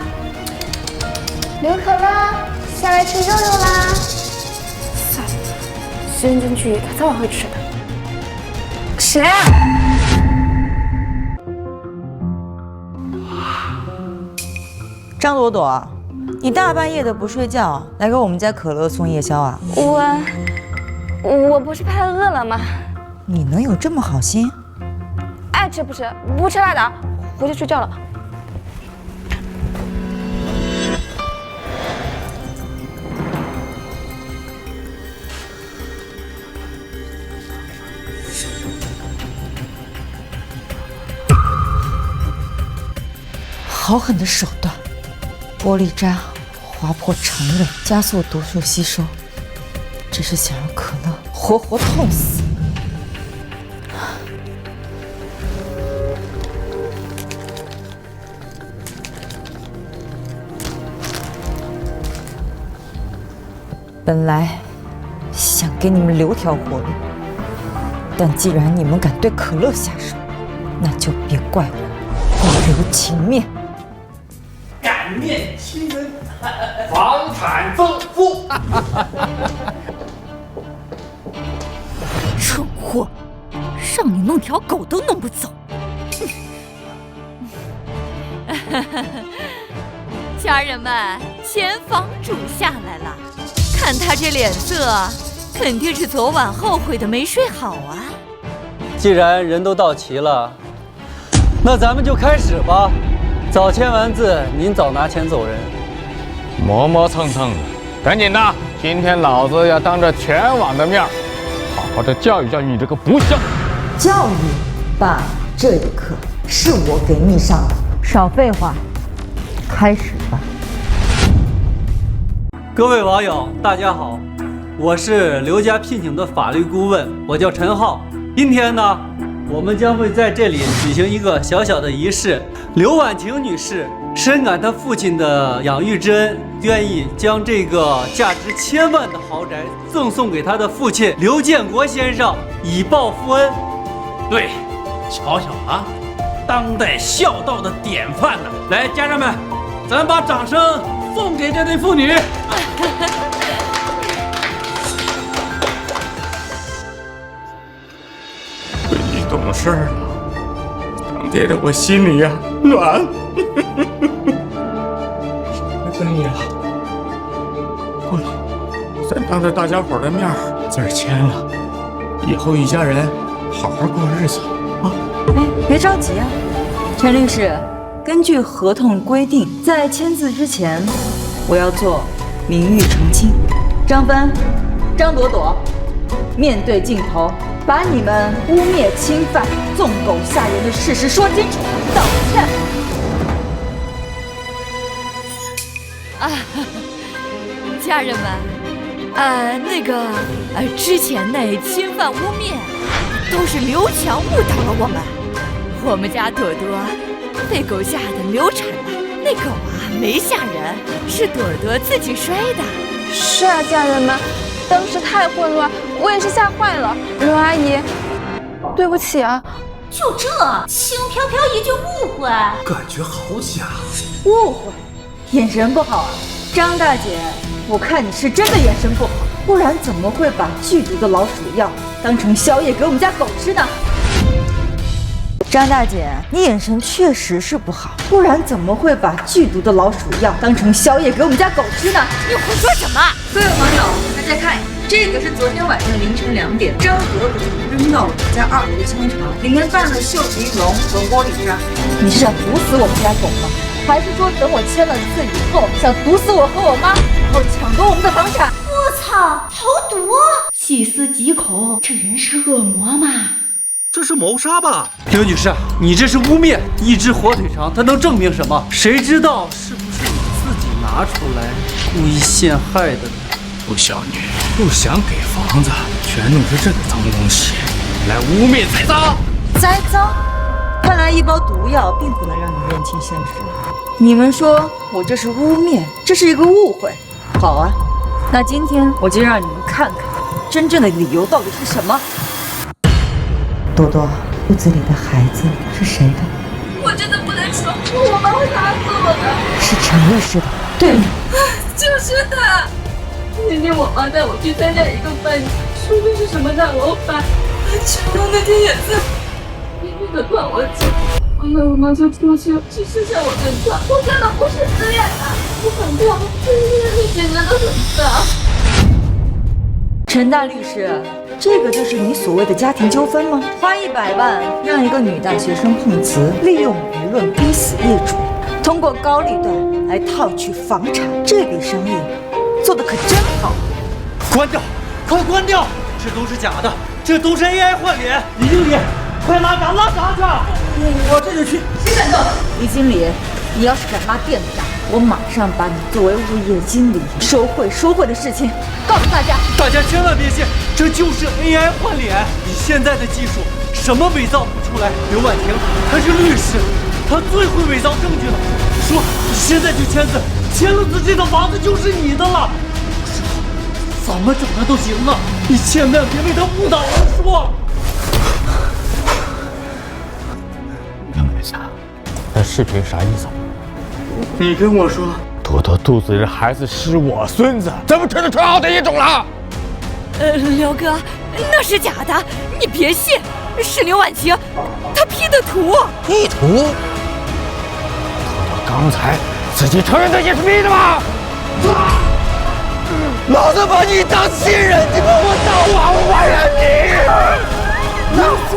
S21: 刘可乐，下来吃肉肉啦！算了，先扔进去，他早晚会吃的。谁啊？
S2: 张朵朵，你大半夜的不睡觉，来给我们家可乐送夜宵啊？
S21: 我不是怕饿了吗？
S2: 你能有这么好心？
S21: 爱吃不吃，不吃拉倒，回去睡觉了。
S2: 好狠的手段，玻璃渣划破肠胃，加速毒素吸收，只是想让可乐活活痛死。本来
S1: 想给你们留条活路，但既然你们敢对可乐下手，那就别怪我不留情面。
S17: 感念亲人，房产增富。
S3: 蠢货，让你弄条狗都弄不走。家人们，前房主下来了，看他这脸色，肯定是昨晚后悔的没睡好啊。
S9: 既然人都到齐了，那咱们就开始吧。早签完字，您早拿钱走人。
S18: 磨磨蹭蹭的，赶紧的！今天老子要当着全网的面，好好的教育教育你这个不孝。
S1: 教育，爸，这一课是我给你上的。少废话，开始吧。
S9: 各位网友，大家好，我是刘家聘请的法律顾问，我叫陈浩。今天呢，我们将会在这里举行一个小小的仪式。刘婉晴女士深感她父亲的养育之恩，愿意将这个价值1000万的豪宅赠送给她的父亲刘建国先生，以报父恩。
S17: 对，瞧瞧啊，当代孝道的典范呢！来，家人们，咱把掌声送给这对父女。
S18: 闺女懂事了，当爹的我心里呀暖。闺女啊，咱当着大家伙的面字儿签了，以后一家人好好过日子啊！
S1: 哎，别着急啊，陈律师，根据合同规定，在签字之前，我要做名誉澄清。张帆、张朵朵，面对镜头，把你们污蔑、侵犯、纵狗吓人的事实说清楚，道歉。
S3: 家人们，之前那侵犯污蔑，都是刘强误导了我们。我们家朵朵被狗吓得流产了，那狗啊没吓人，是朵朵自己摔的。
S21: 是啊，家人们，当时太混乱，我也是吓坏了。刘阿姨，对不起啊。
S12: 就这轻飘飘一句误会，
S10: 感觉好假。
S1: 误会，眼神不好啊，张大姐，我看你是真的眼神不好，不然怎么会把剧毒的老鼠药当成宵夜给我们家狗吃呢？张大姐，你眼神确实是不好，不然怎么会把剧毒的老鼠药当成宵夜给我们家狗吃呢？
S3: 你胡说什么？
S2: 各位网友，大家看，这个是昨天晚上凌晨2点，张朵朵扔到我们家2楼的香肠，里面拌了秀菊蓉和玻璃渣。
S1: 你是想毒死我们家狗吗？还是说等我签了字以后，想毒死我和我妈，然后抢夺我们的房产？
S12: 我操，投毒！细思极恐，这人是恶魔吗？
S10: 这是谋杀吧？
S9: 刘女士，你这是污蔑，一只火腿肠它能证明什么？谁知道是不是你自己拿出来故意陷害的呢？
S18: 不孝女不想给房子，全弄出这个脏东西来污蔑栽赃。
S1: 栽赃？看来一包毒药并不能让你认清现实。你们说我这是污蔑，这是一个误会。好啊，那今天我就让你们看看真正的理由到底是什么。朵朵，肚子里的孩子是谁的？
S4: 我真的不能说，我妈会打死我的。
S1: 是陈律师的，对吗？
S4: 就是他。那天我妈带我去参加一个饭局，说的是什么大老板，结果那天也在明明的断我脚，后来我妈就出去只剩下我跟他。我真的不是自愿的，我很痛，这个力气真的很大。
S1: 陈大律师，这个就是你所谓的家庭纠纷吗？花100万让一个女大学生碰瓷，利用舆论逼死业主，通过高利贷来套取房产，这笔生意做得可真好。
S9: 关掉，快关掉！这都是假的，这都是 AI 换脸。李经理，快拉闸去！我这就去。
S1: 谁敢动？李经理，你要是敢拉电子闸，我马上把你作为物业经理收贿的事情告诉大家。
S9: 大家千万别信，这就是 AI 换脸。以现在的技术，什么伪造不出来？刘婉婷，她是律师，她最会伪造证据了。说，你现在就签字，签了字，这套房子就是你的了。怎么整的都行啊。
S11: 你千万别被他误导了，说。
S18: 杨梅子，那视频啥意思？
S16: 你跟我说，
S18: 朵朵肚子里的孩子是我孙子，怎么成了传好的一种了？
S3: 刘哥，那是假的，你别信，是刘婉晴，她 P 的图。
S18: P 图？朵朵刚才自己承认自己是 P 的吗？老子把你当亲人，你把我当王八呀你！
S16: 刘叔，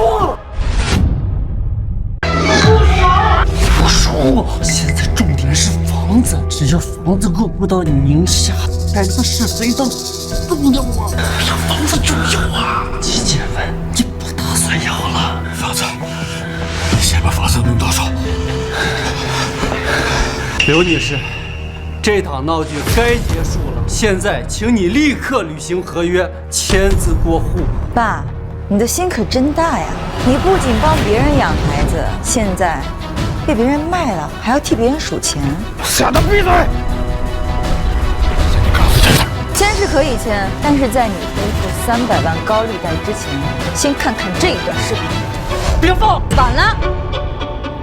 S19: 我说，现在重点是房子，只要房子落不到你名下，该他是谁的都有啊！要房子就有啊！季建文，你不打算要了？
S18: 房子，你先把房子弄到手。
S9: 刘女士，这场闹剧该结束了，现在请你立刻履行合约，签字过户。
S2: 爸，你的心可真大呀！你不仅帮别人养孩子，现在被别人卖了，还要替别人数钱。
S18: 傻的闭嘴！
S2: 签是可以签，但是在你背负300万高利贷之前，先看看这一段视频。
S11: 别放！
S2: 晚了。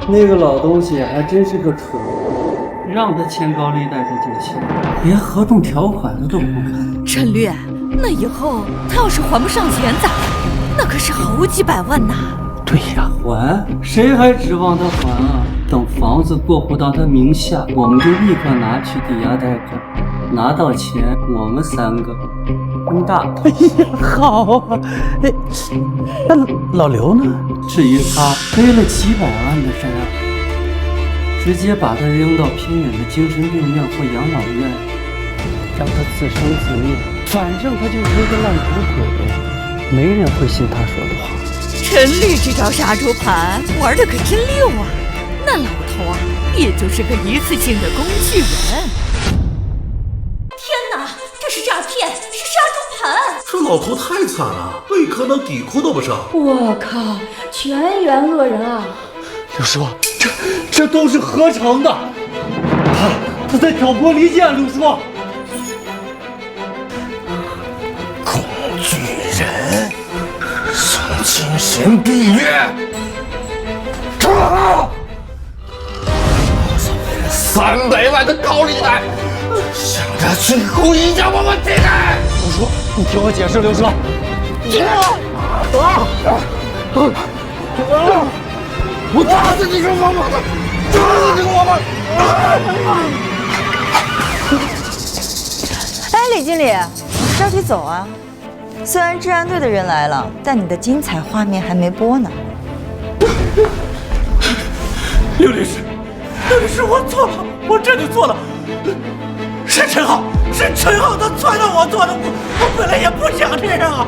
S19: 那个老东西还真是个蠢物，让他签高利贷他就签，连合同条款他都不看。
S3: 陈律，那以后他要是还不上钱咋办？那可是好几百万呐！
S19: 对呀，还谁还指望他还啊？等房子过户到他名下，我们就立刻拿去抵押贷款，拿到钱我们3个分大。
S17: 哎呀，好啊！哎，那老刘呢？
S19: 至于他背了几百万的债，直接把他扔到偏远的精神病院或养老院，让他自生自灭。反正他就是一个烂赌鬼，没人会信他说的话。
S3: 陈律这招杀猪盘玩的可真溜啊！那老头啊，也就是个一次性的工具人。
S12: 天哪，这是诈骗，是杀猪盘！
S10: 这老头太惨了，贝壳到底裤都不剩。
S12: 我靠，全员恶人啊！
S11: 刘叔，这都是合成的，他在挑拨离间，刘叔。
S18: 工具人，送精神病院。300万的高利贷，想着最后一家我们替代。
S11: 刘叔，你听我解释，刘叔。
S18: 我打死你个王八蛋！打死你个王八蛋！
S2: 哎，李经理，着急走啊！虽然治安队的人来了，但你的精彩画面还没播呢。
S11: 刘律师，我错了，我真的错了。是陈浩，他撺掇我做的，我本来也不想这样啊！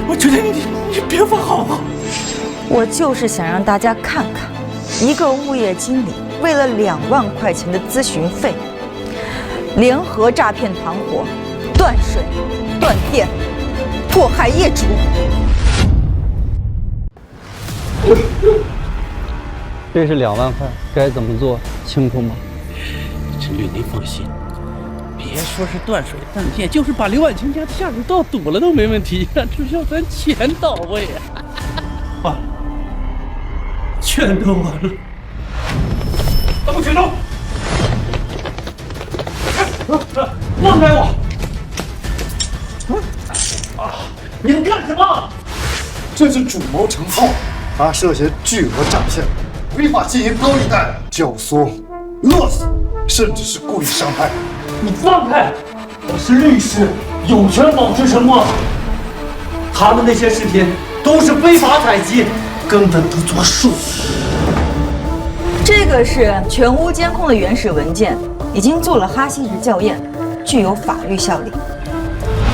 S11: 我求求你别放好不好？
S2: 我就是想让大家看看，一个物业经理为了2万块钱的咨询费，联合诈骗团伙，断水、断电，迫害业主。
S9: 这是2万块，该怎么做清楚吗？
S17: 陈律，您放心，别说是断水断电，就是把刘婉晴家的下水道堵了都没问题，只需要咱钱到位啊！
S11: 完了，全都完了！都全都！放开我！你们干什么？
S14: 这是主谋陈浩，他涉嫌巨额诈骗，违法经营高利贷、教唆、勒索，甚至是故意伤害。
S11: 你放开！我是律师，有权保持沉默。他们那些视频都是非法采集，根本不作数。
S2: 这个是全屋监控的原始文件，已经做了哈希值校验，具有法律效力。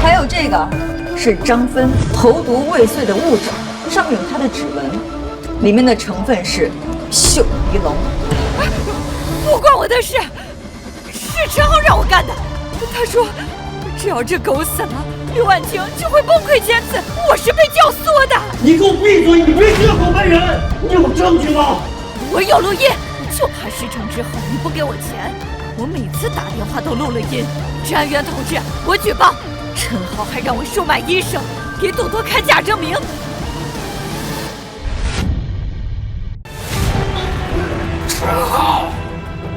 S2: 还有这个是张芬投毒未遂的物证，上面有他的指纹，里面的成分是嗅鱼龙。
S3: 不关我的事，是陈浩让我干的。他说，只要这狗死了，刘婉晴就会崩溃千次。我是被教唆的。
S11: 你给我闭嘴！你别血口喷人！你有证据吗？
S3: 我有录音，就怕事成之后你不给我钱。我每次打电话都录了音。治安员同志，我举报，陈浩还让我收买医生，给朵朵开假证明。
S18: 陈浩，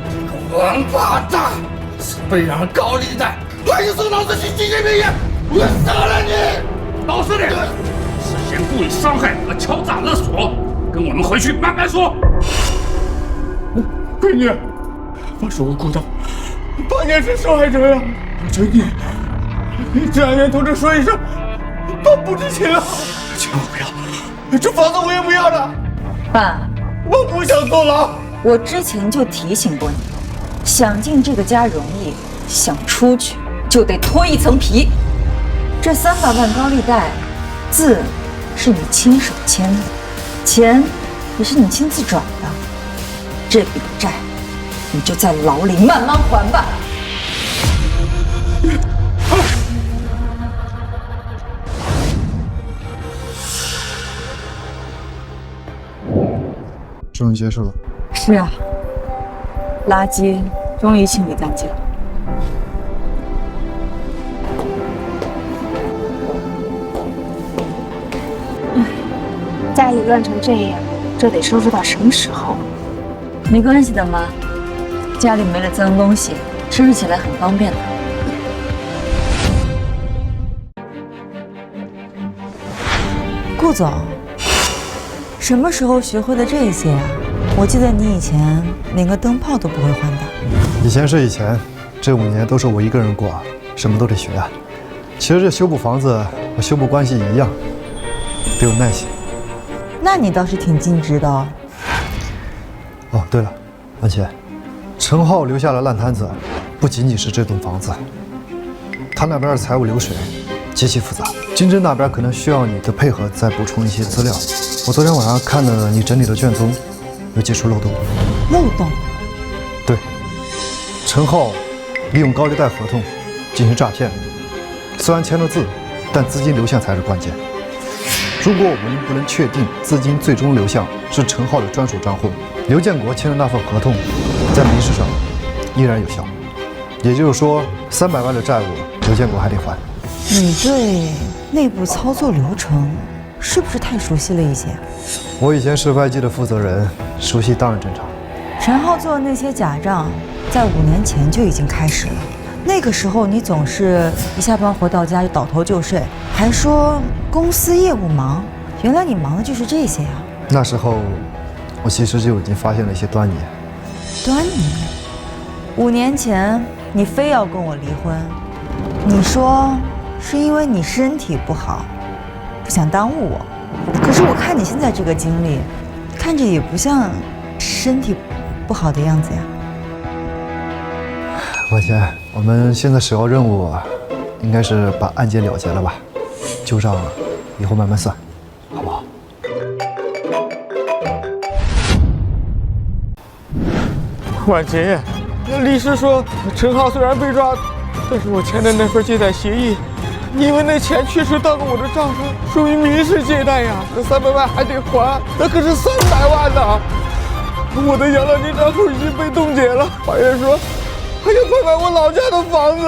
S18: 这个王八蛋，是被让高利贷，还是脑子去精神病院？我杀了你！
S15: 老实点，事先故意伤害和敲诈勒索，跟我们回去慢慢说。
S10: 闺女，我是无辜的，爸也是受害者呀！我求你，你治安员同志说一声，爸不知情啊！千万不要，这房子我也不要了。
S2: 爸，
S10: 我不想坐牢。
S2: 我之前就提醒过你，想进这个家容易，想出去就得脱一层皮。这300万高利贷，字是你亲手签的，钱也是你亲自转的，这笔债你就在牢里慢慢还吧。
S14: 终于结束了。
S2: 是啊，垃圾终于清理干净了。
S21: 家里乱成这样，这得收拾到什么时候？
S2: 没关系的妈，家里没了脏东西，收拾起来很方便的。顾总，什么时候学会的这些呀？我记得你以前连个灯泡都不会换的。
S14: 以前是以前，这5年都是我一个人过，什么都得学啊。其实这修补房子和修补关系一样，得有耐心。
S2: 那你倒是挺尽职的哦。
S14: 哦，对了，文琪，陈浩留下了烂摊子，不仅仅是这栋房子，他那边的财务流水极其复杂，金针那边可能需要你的配合，再补充一些资料。我昨天晚上看了你整理的卷宗，有几处漏洞。
S2: 漏洞？
S14: 对，陈浩利用高利贷合同进行诈骗，虽然签了字，但资金流向才是关键。如果我们不能确定资金最终流向是陈浩的专属账户，刘建国签的那份合同在民事上依然有效。也就是说，300万的债务刘建国还得还。
S2: 你对内部操作流程是不是太熟悉了一些？
S14: 我以前是外记的负责人，熟悉当然正常。
S2: 陈浩做的那些假账，在5年前就已经开始了。那个时候你总是一下班回到家就倒头就睡，还说公司业务忙，原来你忙的就是这些呀。
S14: 那时候我其实就已经发现了一些端倪。
S2: 端倪？5年前你非要跟我离婚，你说是因为你身体不好，不想耽误我。可是我看你现在这个经历，看着也不像身体不好的样子呀。
S14: 王贤，我们现在首要任务应该是把案件了结了吧？旧账以后慢慢算，好不好？
S10: 婉琴，律师说陈浩虽然被抓，但是我签的那份借贷协议，因为那钱确实到了我的账上，属于民事借贷呀，那300万还得还，那可是300万呢。我的养老金账户已经被冻结了，法院说还要快买我老家的房子。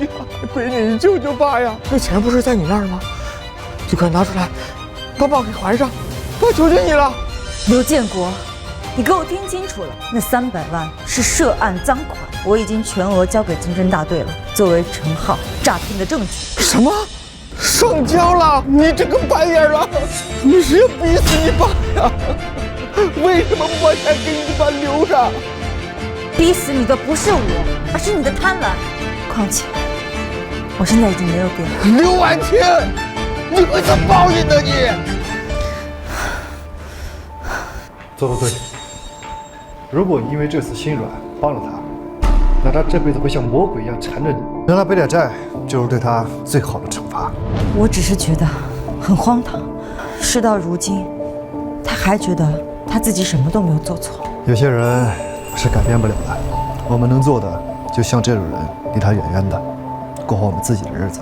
S10: 哎呀，闺女，你救救爸呀！那钱不是在你那儿吗？就快拿出来，把爸给还上！爸求求你了。
S2: 刘建国，你给我听清楚了，那300万是涉案赃款，我已经全额交给经侦大队了，作为陈浩诈骗的证据。
S10: 什么？上交了？你这个白眼狼，你是要逼死你爸呀？为什么不把钱给你爸留着？
S2: 逼死你的不是我，而是你的贪婪。况且，我现在已经没有电了。
S10: 刘婉清，你会遭报应的你。
S14: 做得对。如果因为这次心软帮了他，那他这辈子会像魔鬼一样缠着你。让他背点债，就是对他最好的惩罚。
S2: 我只是觉得很荒唐，事到如今，他还觉得他自己什么都没有做错。
S14: 有些人是改变不了的，我们能做的就像这种人离他远远的，过好我们自己的日子。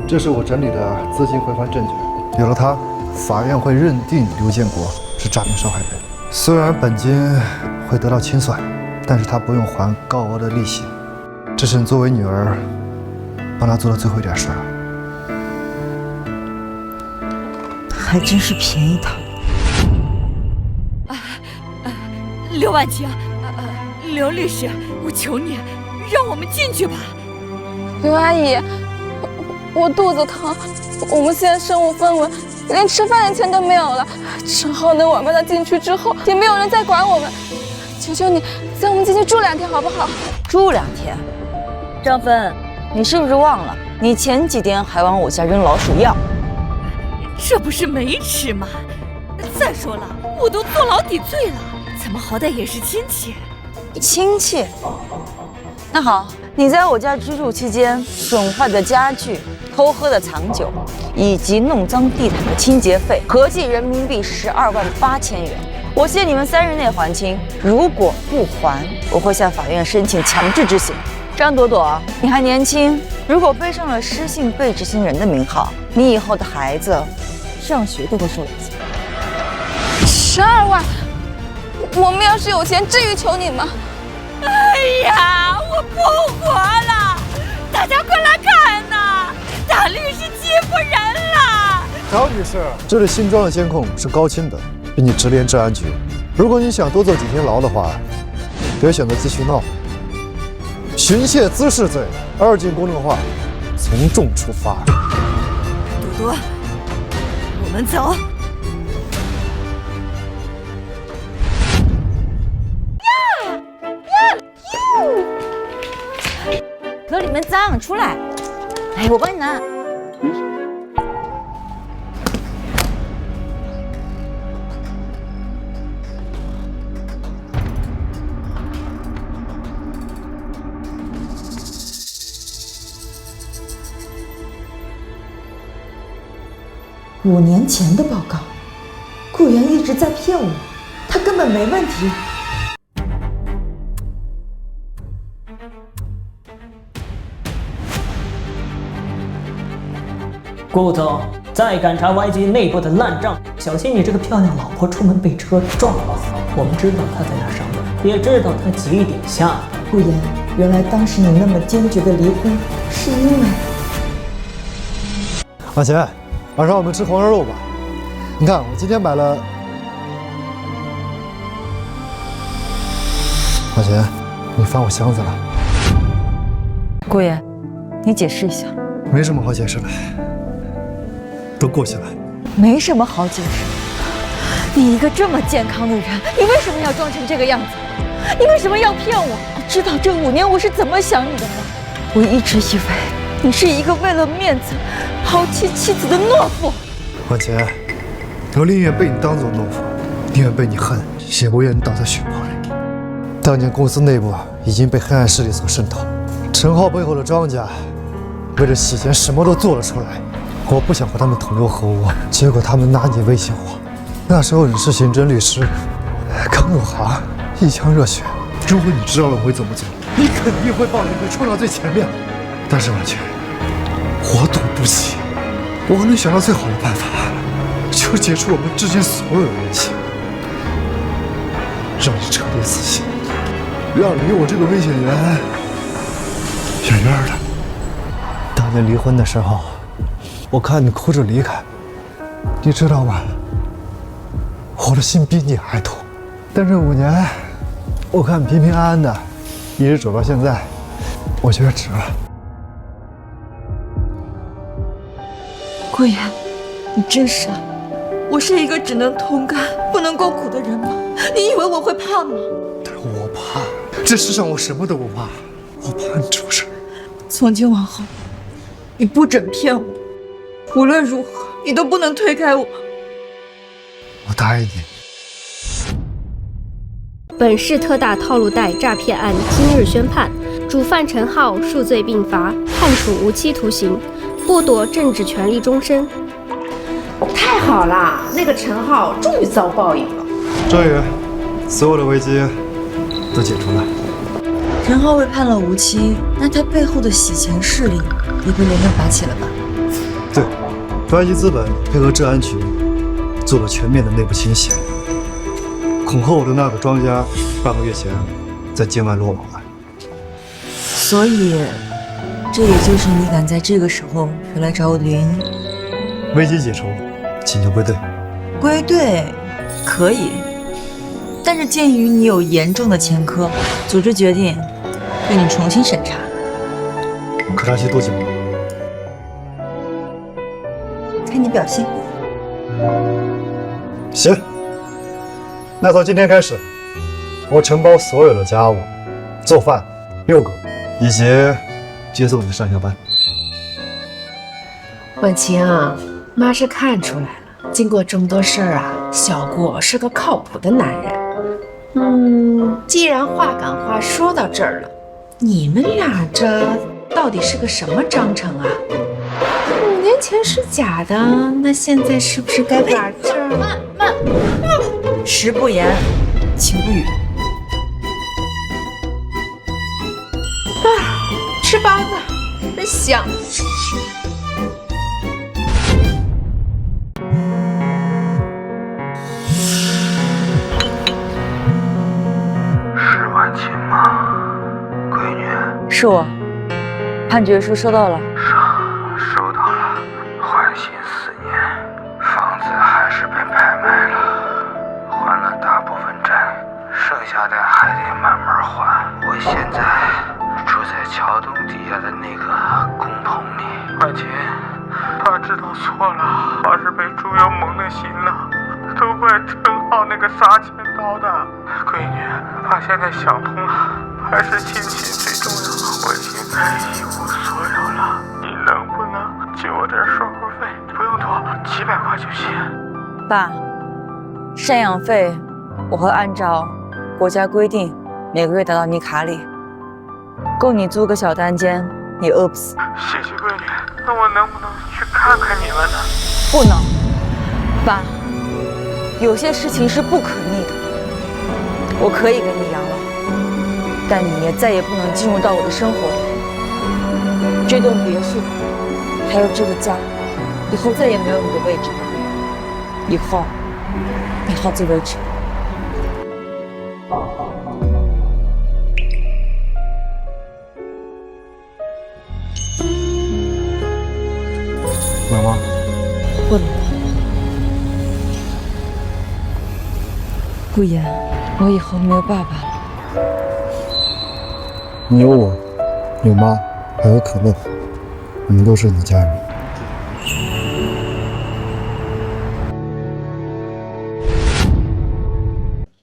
S14: 这是我整理的资金回还证据，有了它，法院会认定刘建国是诈骗受害人。虽然本金会得到清算，但是他不用还高额的利息。这是你作为女儿帮他做的最后一点事儿。
S2: 还真是便宜他。
S3: 刘婉晴，刘律师，我求你，让我们进去吧。
S4: 刘阿姨，我肚子疼，我们现在身无分文，连吃饭的钱都没有了。陈浩那晚把他进去之后，也没有人再管我们。求求你，让我们进去住2天好不好？
S2: 住2天？张芬，你是不是忘了，你前几天还往我家扔老鼠药？
S3: 这不是没吃吗？再说了，我都坐牢抵罪了，咱们好歹也是亲戚。
S2: 亲戚？那好，你在我家居住期间损坏的家具、偷喝的藏酒，以及弄脏地毯的清洁费，合计人民币12万8千元。我限你们3日内还清，如果不还，我会向法院申请强制执行。张朵朵，你还年轻，如果背上了失信被执行人的名号，你以后的孩子上学都会受影响。
S4: 12万，我们要是有钱，至于求你吗？
S3: 哎呀，我不活了！大家快来看呐，大律师欺负人了！
S14: 张女士，这里新装的监控是高清的，并且直连治安局。如果你想多坐几天牢的话，别选择继续闹。寻衅滋事罪，2级公证化，从重处罚。
S3: 朵朵，我们走。
S2: 那里面脏，出来！哎，我帮你拿。
S1: 5年前的报告，顾源一直在骗我，他根本没问题。
S5: 顾总，再敢查 YG 内部的烂账，小心你这个漂亮老婆出门被车撞了。我们知道他在哪上班，也知道他几点下班。
S1: 顾言，原来当时你那么坚决的离婚，是因为……
S14: 婉晴，晚上我们吃红烧肉吧。你看，我今天买了。婉晴，你翻我箱子了。
S2: 顾言，你解释一下。
S14: 没什么好解释的。都过去了，
S2: 没什么好解释。你一个这么健康的人，你为什么要装成这个样子？你为什么要骗我？你知道这5年我是怎么想你的吗？我一直以为你是一个为了面子抛弃妻子的懦夫。
S14: 婉晴，我宁愿被你当作懦夫，宁愿被你恨，也不愿你倒在血泊里。当年公司内部已经被黑暗势力所渗透，陈浩背后的庄家为了洗钱，什么都做了出来。我不想和他们同流合污，结果他们拿你威胁我。那时候你是刑侦律师，刚入行，一腔热血。如果你知道了我会怎么做，你肯定会报警，会冲到最前面。但是婉晴，我赌不起，我能想到最好的办法，就是解除我们之间所有联系，让你彻底死心，让离我这个危险源远远的。当年离婚的时候，我看你哭着离开，你知道吗？我的心比你还痛。但这5年，我看平平安安的，一直走到现在，我觉得值了。
S2: 顾言，你真傻！我是一个只能同甘不能共苦的人吗？你以为我会怕吗？
S14: 但是我怕，这世上我什么都不怕，我怕你出事。
S2: 从今往后，你不准骗我。无论如何，你都不能推开我。
S14: 我答应你。
S7: 本市特大套路贷诈骗案今日宣判，主犯陈浩数罪并罚，判处无期徒刑，剥夺政治权利终身。
S8: 太好了，那个陈浩终于遭报应了。
S14: 终于，所有的危机都解除了。
S2: 陈浩被判了无期，那他背后的洗钱势力也被连根拔起了吧？
S14: 对，YG资本配合治安局做了全面的内部清洗，恐吓我的那个庄家，半个月前在境外落网了。
S2: 所以，这也就是你敢在这个时候回来找我的原因。
S14: 危机解除，请求归队。
S2: 归队可以，但是鉴于你有严重的前科，组织决定对你重新审查。
S14: 可查期多久？
S2: 看你表现。
S14: 行，那从今天开始，我承包所有的家务、做饭、遛狗，以及接送你上下班。
S8: 婉晴啊，妈是看出来了，经过这么多事儿啊，小顾是个靠谱的男人。既然话赶话说到这儿了，你们俩这到底是个什么章程啊？5年前是假的，那现在是不是该把这儿……
S2: 慢，食不言，情不语。
S8: 吃包子，真香。
S13: 是婉晴吗？闺女。
S2: 是我，判决书收到了。
S13: 收到了，缓刑4年，房子还是被拍卖了，还了大部分债，剩下的还得慢慢还。我现在住在桥洞底下的那个工棚里。婉晴，他知道错了，他是被猪油蒙了心了，都怪陈浩那个撒钱刀的。闺女，他现在想通了，还是亲情最重要。我现在一无所有了，你能不能给我点生活费？不用多，几百块就行。
S2: 爸，赡养费我会按照国家规定每个月打到你卡里，够你租个小单间，你饿不死。
S13: 谢谢闺女，那我能不能去看看你们呢？
S2: 不能，爸，有些事情是不可逆的。我可以给你养老，但你也再也不能进入到我的生活里。这栋别墅，还有这个家，以后再也没有你的位置。以后，你好自为之。
S14: 妈妈，
S2: 不能。顾言，我以后没有爸爸了。
S14: 你有我，有妈，还有可乐，我们都是你家人。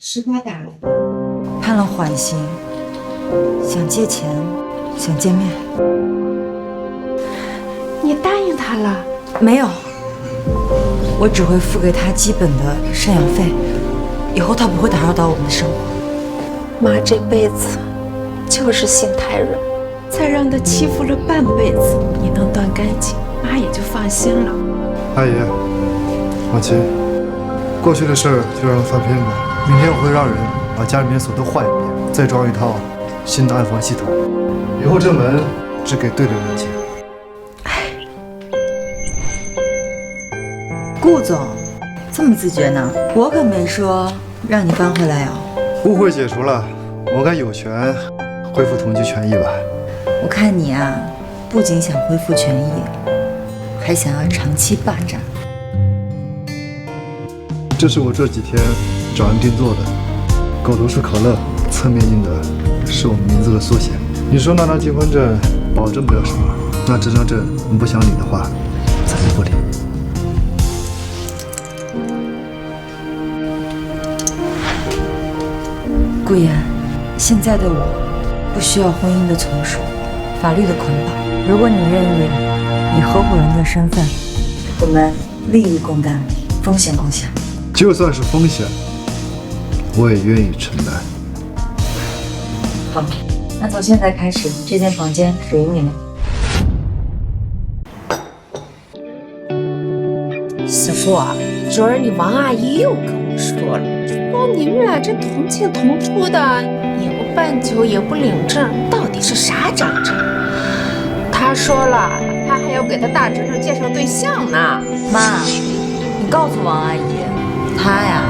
S8: 18打了，
S2: 判了缓刑，想借钱，想见面。
S8: 你答应他了？
S2: 没有，我只会付给他基本的赡养费，以后他不会打扰到我们的生活。
S8: 妈这辈子就是心太软，才让他欺负了半辈子。你能断干净，妈也就放心了。
S14: 阿姨，婉晴，过去的事儿就让它翻篇吧。明天我会让人把家里面锁都换一遍，再装一套新的暗防系统。以后这门只给对的人进。
S2: 顾总，这么自觉呢？我可没说让你搬回来呀。
S14: 误会解除了，我该有权恢复同居权益吧？
S2: 我看你啊，不仅想恢复权益，还想要长期霸占。
S14: 这是我这几天找人定做的，狗头是可乐，侧面印的是我们名字的缩写。你说那张结婚证保证不了什么，那这张证你不想理的话，咱们不理。
S2: 顾言，现在的我不需要婚姻的从属，法律的捆绑。如果你愿意以合伙人的身份，我们利益共担，风险共享。
S14: 就算是风险，我也愿意承担。
S2: 好，那从现在开始，这间房间属于你们。
S8: 小顾啊，昨儿你王阿姨又跟我说了，说你们俩这同进同出的，也不办酒，也不领证，到底是啥章程？她说了，她还要给她大侄女介绍对象呢。
S2: 妈，你告诉王阿姨，她呀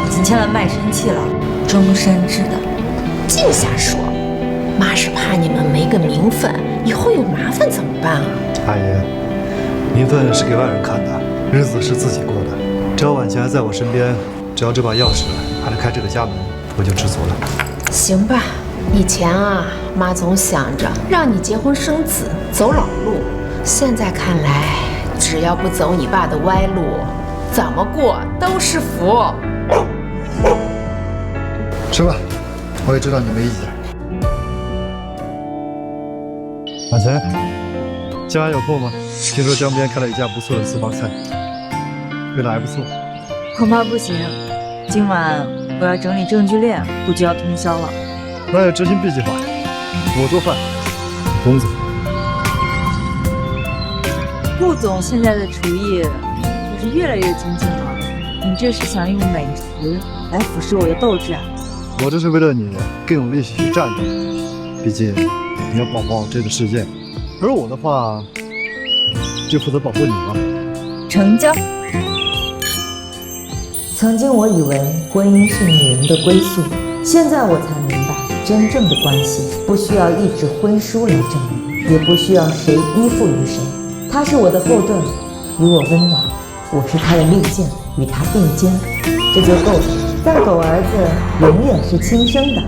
S2: 已经经签了卖身契了，终身制的。
S8: 净瞎说，妈是怕你们没个名分，以后有麻烦怎么办啊？
S14: 阿姨，名分是给外人看的，日子是自己过的。只要婉晴还在我身边，只要这把钥匙还能开这个家门，我就知足了。
S8: 行吧，以前啊，妈总想着让你结婚生子，走老路。现在看来，只要不走你爸的歪路，怎么过都是福。
S14: 吃吧，我也知道你没意见。婉晴，今晚有空吗？听说江边开了一家不错的私房菜，味道还不错。
S2: 恐怕不行，今晚我要整理证据链，估计要通宵了。
S14: 那就执行 B 计划，我做饭，工作。
S2: 顾总现在的厨艺可是越来越精进了，你这是想用美食来腐蚀我的斗志啊？
S14: 我这是为了你更有力气去战斗，毕竟你要保护好这个世界，而我的话就负责保护你了。
S2: 成交。
S1: 曾经我以为婚姻是女人的归宿，现在我才明白，真正的关系不需要一纸婚书来证明，也不需要谁依附于谁。他是我的后盾，与我温暖；我是他的利剑，与他并肩，这就够了。但狗儿子永远是亲生的。